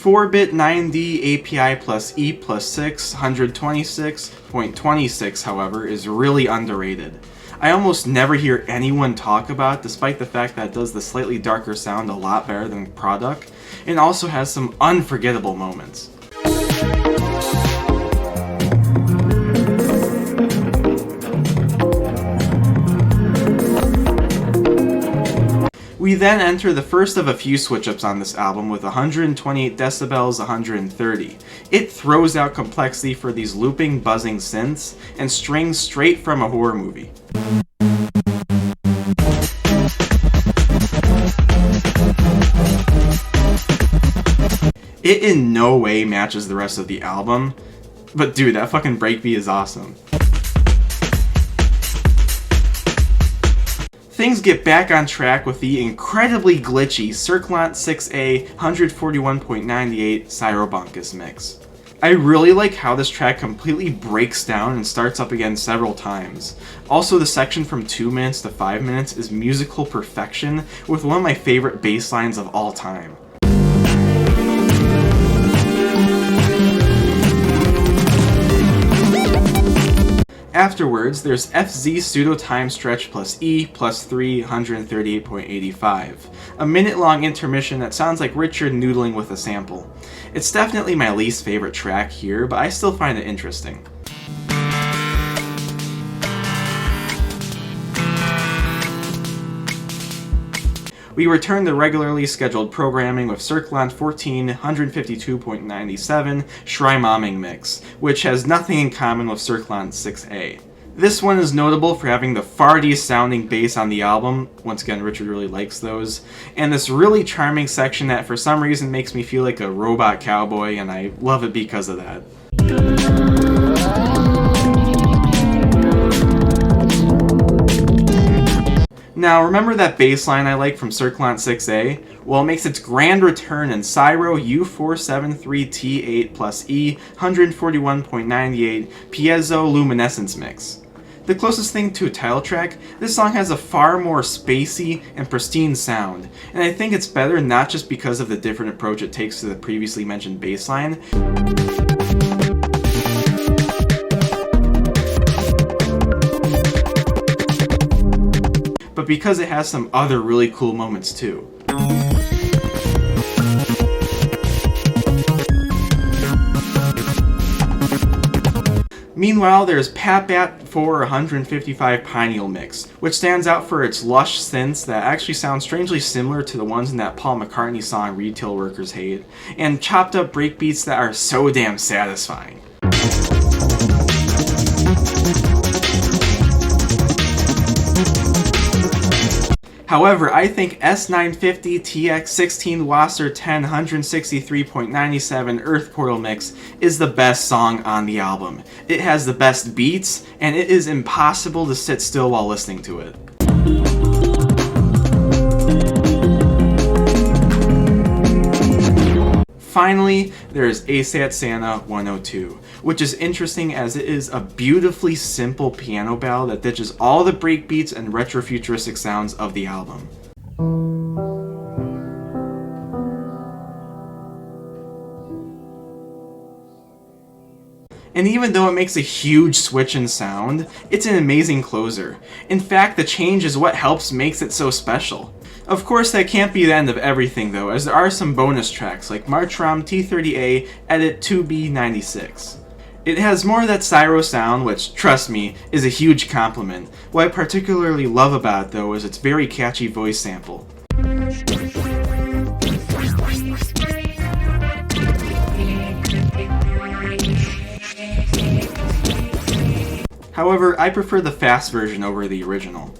4-bit 9D API plus E plus 6 126.26, however, is really underrated. I almost never hear anyone talk about it, despite the fact that it does the slightly darker sound a lot better than Product, and also has some unforgettable moments. We then enter the first of a few switch-ups on this album with 128 decibels 130. It throws out complexity for these looping, buzzing synths, and strings straight from a horror movie. It in no way matches the rest of the album, but dude, that fucking breakbeat is awesome. Things get back on track with the incredibly glitchy Circlant 6A 141.98 Cyrobunkus mix. I really like how this track completely breaks down and starts up again several times. Also, the section from 2 minutes to 5 minutes is musical perfection with one of my favorite bass lines of all time. Afterwards, there's FZ Pseudo Time Stretch plus E plus 3 138.85, a minute-long intermission that sounds like Richard noodling with a sample. It's definitely my least favorite track here, but I still find it interesting. We return to regularly scheduled programming with Circlant 14 152.97 Shrymomming mix, which has nothing in common with Circlant 6A. This one is notable for having the fartiest sounding bass on the album, once again Richard really likes those, and this really charming section that for some reason makes me feel like a robot cowboy, and I love it because of that. Now, remember that bass line I like from Circlant 6A? Well, it makes its grand return in Cyro U473T8 plus E 141.98 Piezo Luminescence mix. The closest thing to a title track, this song has a far more spacey and pristine sound, and I think it's better not just because of the different approach it takes to the previously mentioned bass line, but because it has some other really cool moments too. Meanwhile, there's Pat Bat 455 Pineal Mix, which stands out for its lush synths that actually sound strangely similar to the ones in that Paul McCartney song Retail Workers Hate, and chopped up breakbeats that are so damn satisfying. However, I think S950 TX16 Wasser 10 163.97 Earth Portal Mix is the best song on the album. It has the best beats, and it is impossible to sit still while listening to it. Finally, there is ASAT Santa 102, which is interesting as it is a beautifully simple piano ballad that ditches all the breakbeats and retrofuturistic sounds of the album. And even though it makes a huge switch in sound, it's an amazing closer. In fact, the change is what makes it so special. Of course, that can't be the end of everything though, as there are some bonus tracks like Marchram T30A Edit 2B96. It has more of that Syro sound, which, trust me, is a huge compliment. What I particularly love about it though is its very catchy voice sample. However, I prefer the fast version over the original.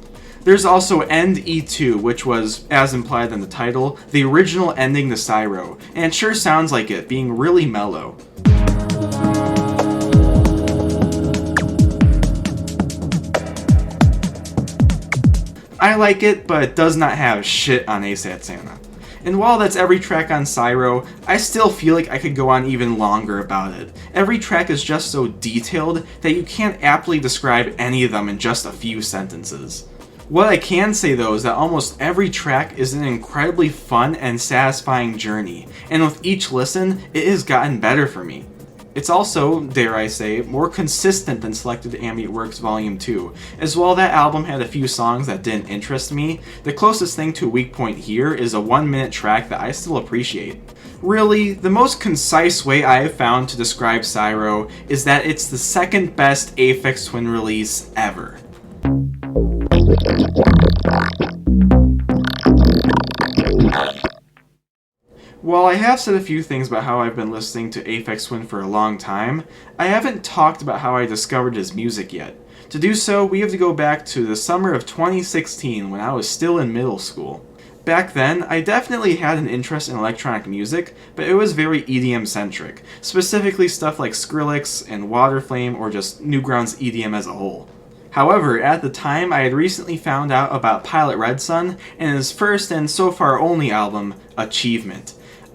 There's also End E2, which was, as implied in the title, the original ending to Syro, and it sure sounds like it, being really mellow. I like it, but it does not have shit on ASAT Santa. And while that's every track on Syro, I still feel like I could go on even longer about it. Every track is just so detailed that you can't aptly describe any of them in just a few sentences. What I can say though is that almost every track is an incredibly fun and satisfying journey, and with each listen, it has gotten better for me. It's also, dare I say, more consistent than Selected Ambient Works Volume 2, as while that album had a few songs that didn't interest me, the closest thing to a weak point here is a 1-minute track that I still appreciate. Really, the most concise way I have found to describe Syro is that it's the second best Aphex Twin release ever. While I have said a few things about how I've been listening to Aphex Twin for a long time, I haven't talked about how I discovered his music yet. To do so, we have to go back to the summer of 2016 when I was still in middle school. Back then, I definitely had an interest in electronic music, but it was very EDM-centric, specifically stuff like Skrillex and Waterflame or just Newgrounds EDM as a whole. However, at the time, I had recently found out about Pilot Red Sun and his first and so far only album, Achievement.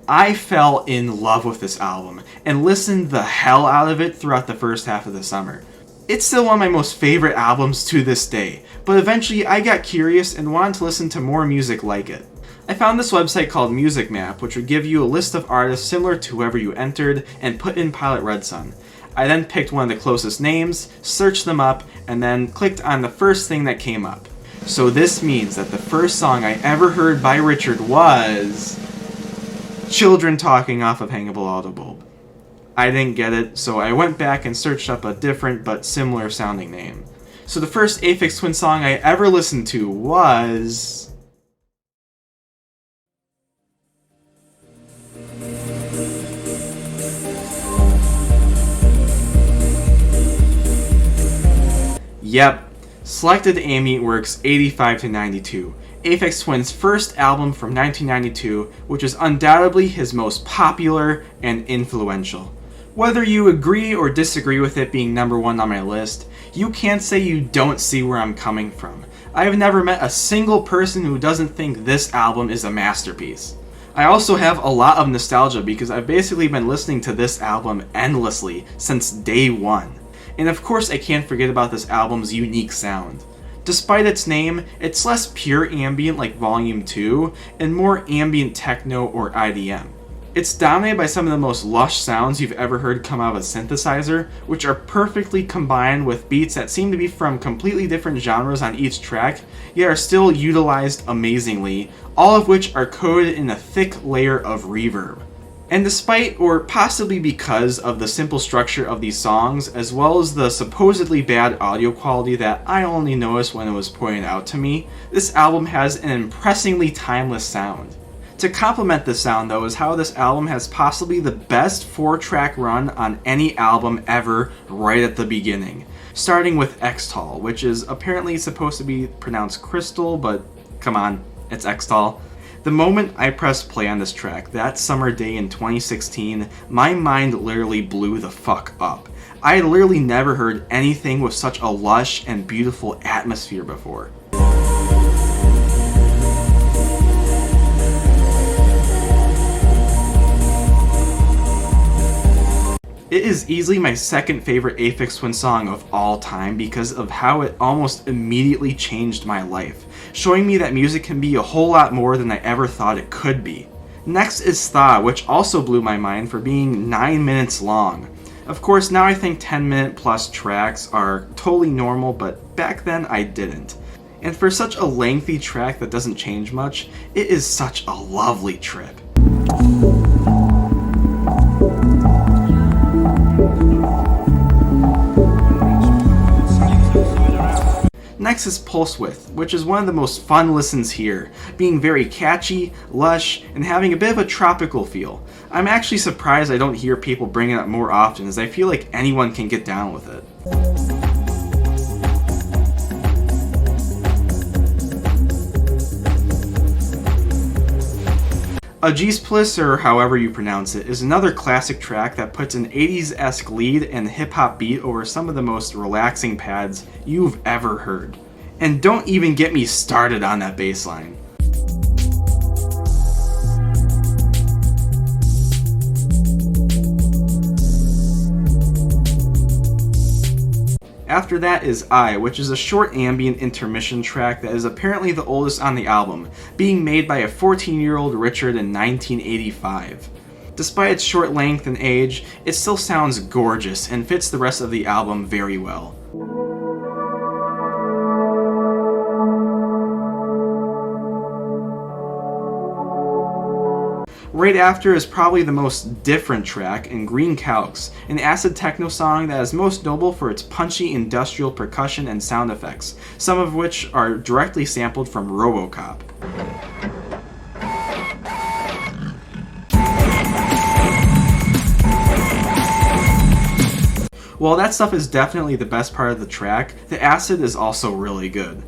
I fell in love with this album and listened the hell out of it throughout the first half of the summer. It's still one of my most favorite albums to this day, but eventually I got curious and wanted to listen to more music like it. I found this website called Music Map, which would give you a list of artists similar to whoever you entered and put in Pilot Red Sun. I then picked one of the closest names, searched them up, and then clicked on the first thing that came up. So this means that the first song I ever heard by Richard was Children Talking off of Hangable Autobulb. I didn't get it, so I went back and searched up a different but similar sounding name. So the first Aphex Twin song I ever listened to was... Yep, Selected Ambient Works 85-92, Aphex Twin's first album from 1992, which is undoubtedly his most popular and influential. Whether you agree or disagree with it being number one on my list, you can't say you don't see where I'm coming from. I have never met a single person who doesn't think this album is a masterpiece. I also have a lot of nostalgia because I've basically been listening to this album endlessly since day one. And of course I can't forget about this album's unique sound. Despite its name, it's less pure ambient like Volume 2, and more ambient techno or IDM. It's dominated by some of the most lush sounds you've ever heard come out of a synthesizer, which are perfectly combined with beats that seem to be from completely different genres on each track, yet are still utilized amazingly, all of which are coated in a thick layer of reverb. And despite, or possibly because of the simple structure of these songs, as well as the supposedly bad audio quality that I only noticed when it was pointed out to me, this album has an impressively timeless sound. To complement this sound though is how this album has possibly the best 4-track run on any album ever right at the beginning. Starting with Xtal, which is apparently supposed to be pronounced crystal, but come on, it's Xtal. The moment I pressed play on this track, that summer day in 2016, my mind literally blew the fuck up. I had literally never heard anything with such a lush and beautiful atmosphere before. It is easily my second favorite Aphex Twin song of all time because of how it almost immediately changed my life, showing me that music can be a whole lot more than I ever thought it could be. Next is Thaw, which also blew my mind for being 9 minutes long. Of course, now I think 10-minute plus tracks are totally normal, but back then I didn't. And for such a lengthy track that doesn't change much, it is such a lovely trip. Next is Pulse Width, which is one of the most fun listens here, being very catchy, lush, and having a bit of a tropical feel. I'm actually surprised I don't hear people bring it up more often, as I feel like anyone can get down with it. Agisplis, or however you pronounce it, is another classic track that puts an 80s-esque lead and hip-hop beat over some of the most relaxing pads you've ever heard. And don't even get me started on that bass line. After that is I, which is a short ambient intermission track that is apparently the oldest on the album, being made by a 14-year-old Richard in 1985. Despite its short length and age, it still sounds gorgeous and fits the rest of the album very well. Right after is probably the most different track in Green Calx, an acid techno song that is most notable for its punchy industrial percussion and sound effects, some of which are directly sampled from RoboCop. While that stuff is definitely the best part of the track, the acid is also really good.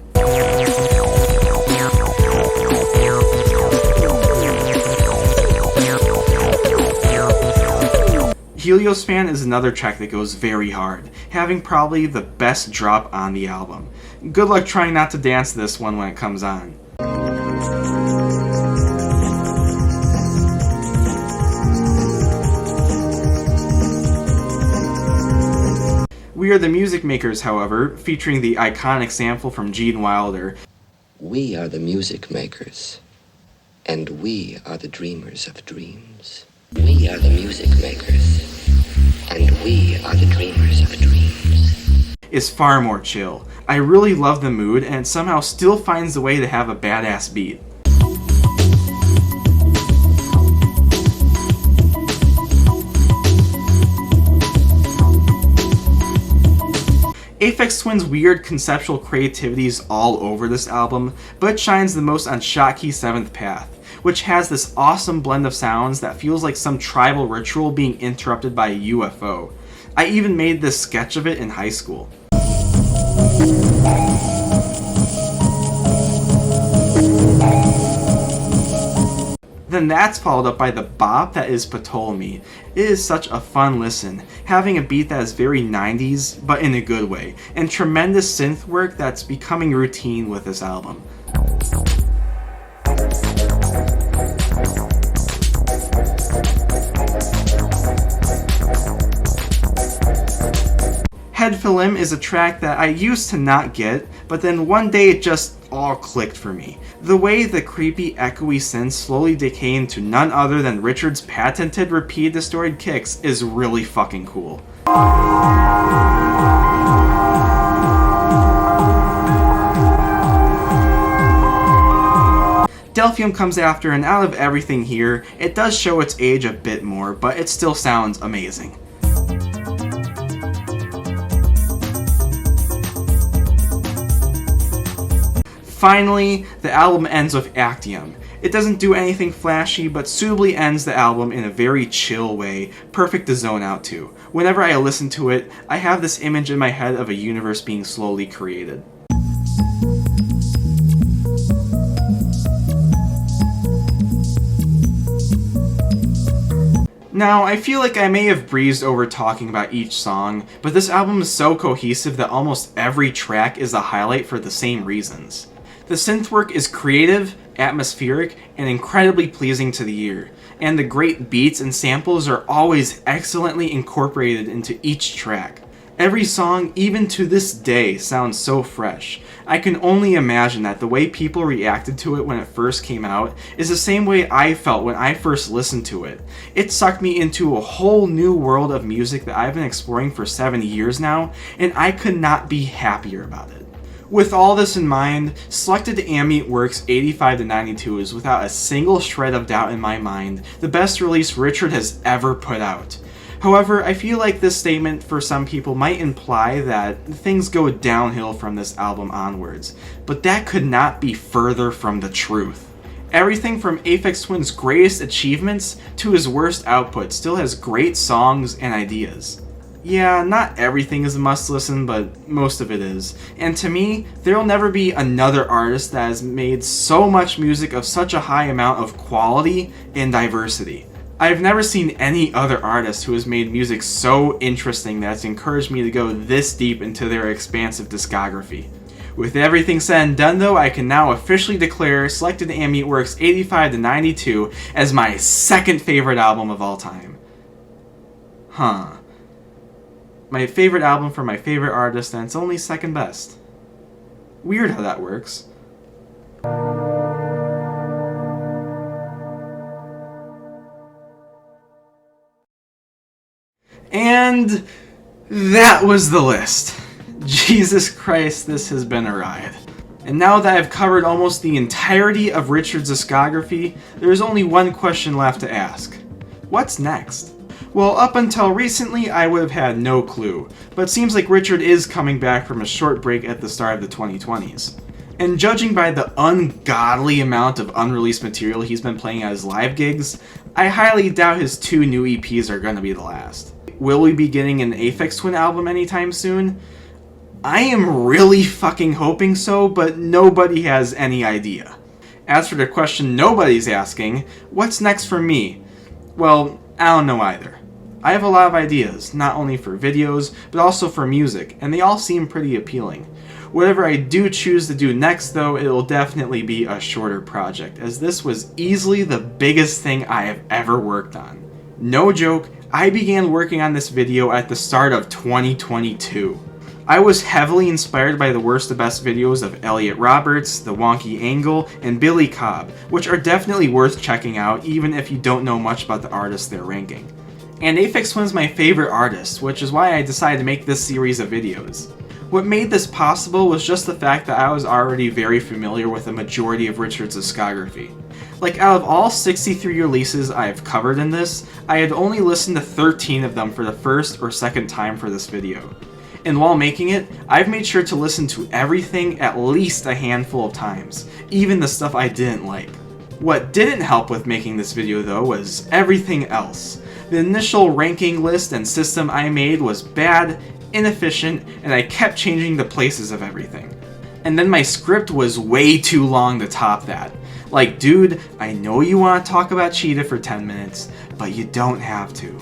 Heliospan is another track that goes very hard, having probably the best drop on the album. Good luck trying not to dance this one when it comes on. We Are the Music Makers, however, featuring the iconic sample from Gene Wilder. We are the music makers, and we are the dreamers of dreams. We are the music makers, and we are the dreamers of dreams. Is far more chill. I really love the mood, and it somehow still finds a way to have a badass beat. Aphex Twin's weird conceptual creativity is all over this album, but it shines the most on Schottky 7th Path, which has this awesome blend of sounds that feels like some tribal ritual being interrupted by a UFO. I even made this sketch of it in high school. Then that's followed up by the bop that is Ptolemy. It is such a fun listen, having a beat that is very 90s, but in a good way, and tremendous synth work that's becoming routine with this album. Head Film is a track that I used to not get, but then one day it just all clicked for me. The way the creepy, echoey synths slowly decay into none other than Richard's patented repeat distorted kicks is really fucking cool. Delphium comes after, and out of everything here, it does show its age a bit more, but it still sounds amazing. Finally, the album ends with Actium. It doesn't do anything flashy, but suitably ends the album in a very chill way, perfect to zone out to. Whenever I listen to it, I have this image in my head of a universe being slowly created. Now, I feel like I may have breezed over talking about each song, but this album is so cohesive that almost every track is a highlight for the same reasons. The synth work is creative, atmospheric, and incredibly pleasing to the ear, and the great beats and samples are always excellently incorporated into each track. Every song, even to this day, sounds so fresh. I can only imagine that the way people reacted to it when it first came out is the same way I felt when I first listened to it. It sucked me into a whole new world of music that I've been exploring for 7 years now, and I could not be happier about it. With all this in mind, Selected Ambient Works 85-92 is without a single shred of doubt in my mind the best release Richard has ever put out. However, I feel like this statement for some people might imply that things go downhill from this album onwards, but that could not be further from the truth. Everything from Aphex Twin's greatest achievements to his worst output still has great songs and ideas. Yeah, not everything is a must-listen, but most of it is. And to me, there'll never be another artist that has made so much music of such a high amount of quality and diversity. I've never seen any other artist who has made music so interesting that's encouraged me to go this deep into their expansive discography. With everything said and done though, I can now officially declare Selected Ambient Works 85-92 as my second favorite album of all time. My favorite album from my favorite artist, and it's only second best. Weird how that works. And that was the list. Jesus Christ, this has been a ride. And now that I've covered almost the entirety of Richard's discography, there is only one question left to ask. What's next? Well, up until recently, I would have had no clue, but it seems like Richard is coming back from a short break at the start of the 2020s. And judging by the ungodly amount of unreleased material he's been playing at his live gigs, I highly doubt his 2 new EPs are going to be the last. Will we be getting an Aphex Twin album anytime soon? I am really fucking hoping so, but nobody has any idea. As for the question nobody's asking, what's next for me? Well, I don't know either. I have a lot of ideas, not only for videos, but also for music, and they all seem pretty appealing. Whatever I do choose to do next though, it will definitely be a shorter project, as this was easily the biggest thing I have ever worked on. No joke, I began working on this video at the start of 2022. I was heavily inspired by the worst to best videos of Elliot Roberts, The Wonky Angle, and Billy Cobb, which are definitely worth checking out even if you don't know much about the artists they're ranking. And Aphex Twin's my favorite artist, which is why I decided to make this series of videos. What made this possible was just the fact that I was already very familiar with the majority of Richard's discography. Like, out of all 63 releases I have covered in this, I had only listened to 13 of them for the first or second time for this video. And while making it, I've made sure to listen to everything at least a handful of times, even the stuff I didn't like. What didn't help with making this video though was everything else. The initial ranking list and system I made was bad, inefficient, and I kept changing the places of everything. And then my script was way too long to top that. Like, dude, I know you want to talk about Cheetah for 10 minutes, but you don't have to.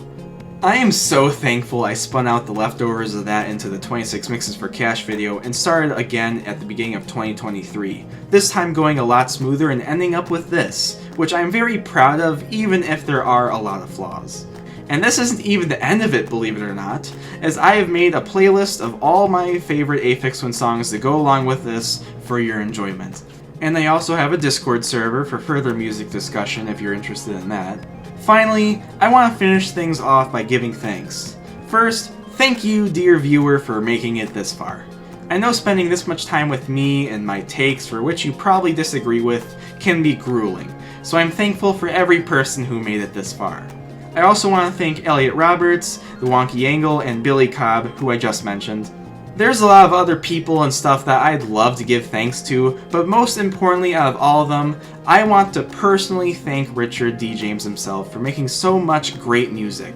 I am so thankful I spun out the leftovers of that into the 26 Mixes for Cash video and started again at the beginning of 2023, this time going a lot smoother and ending up with this, which I'm very proud of even if there are a lot of flaws. And this isn't even the end of it, believe it or not, as I have made a playlist of all my favorite Aphex Twin songs to go along with this for your enjoyment. And I also have a Discord server for further music discussion if you're interested in that. Finally, I want to finish things off by giving thanks. First, thank you, dear viewer, for making it this far. I know spending this much time with me and my takes, for which you probably disagree with, can be grueling, so I'm thankful for every person who made it this far. I also want to thank Elliot Roberts, The Wonky Angle, and Billy Cobb, who I just mentioned. There's a lot of other people and stuff that I'd love to give thanks to, but most importantly out of all of them, I want to personally thank Richard D. James himself for making so much great music.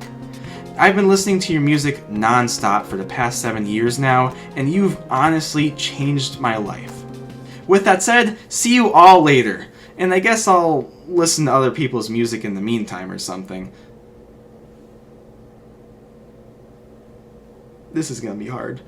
I've been listening to your music non-stop for the past 7 years now, and you've honestly changed my life. With that said, see you all later, and I guess I'll listen to other people's music in the meantime or something. This is gonna be hard.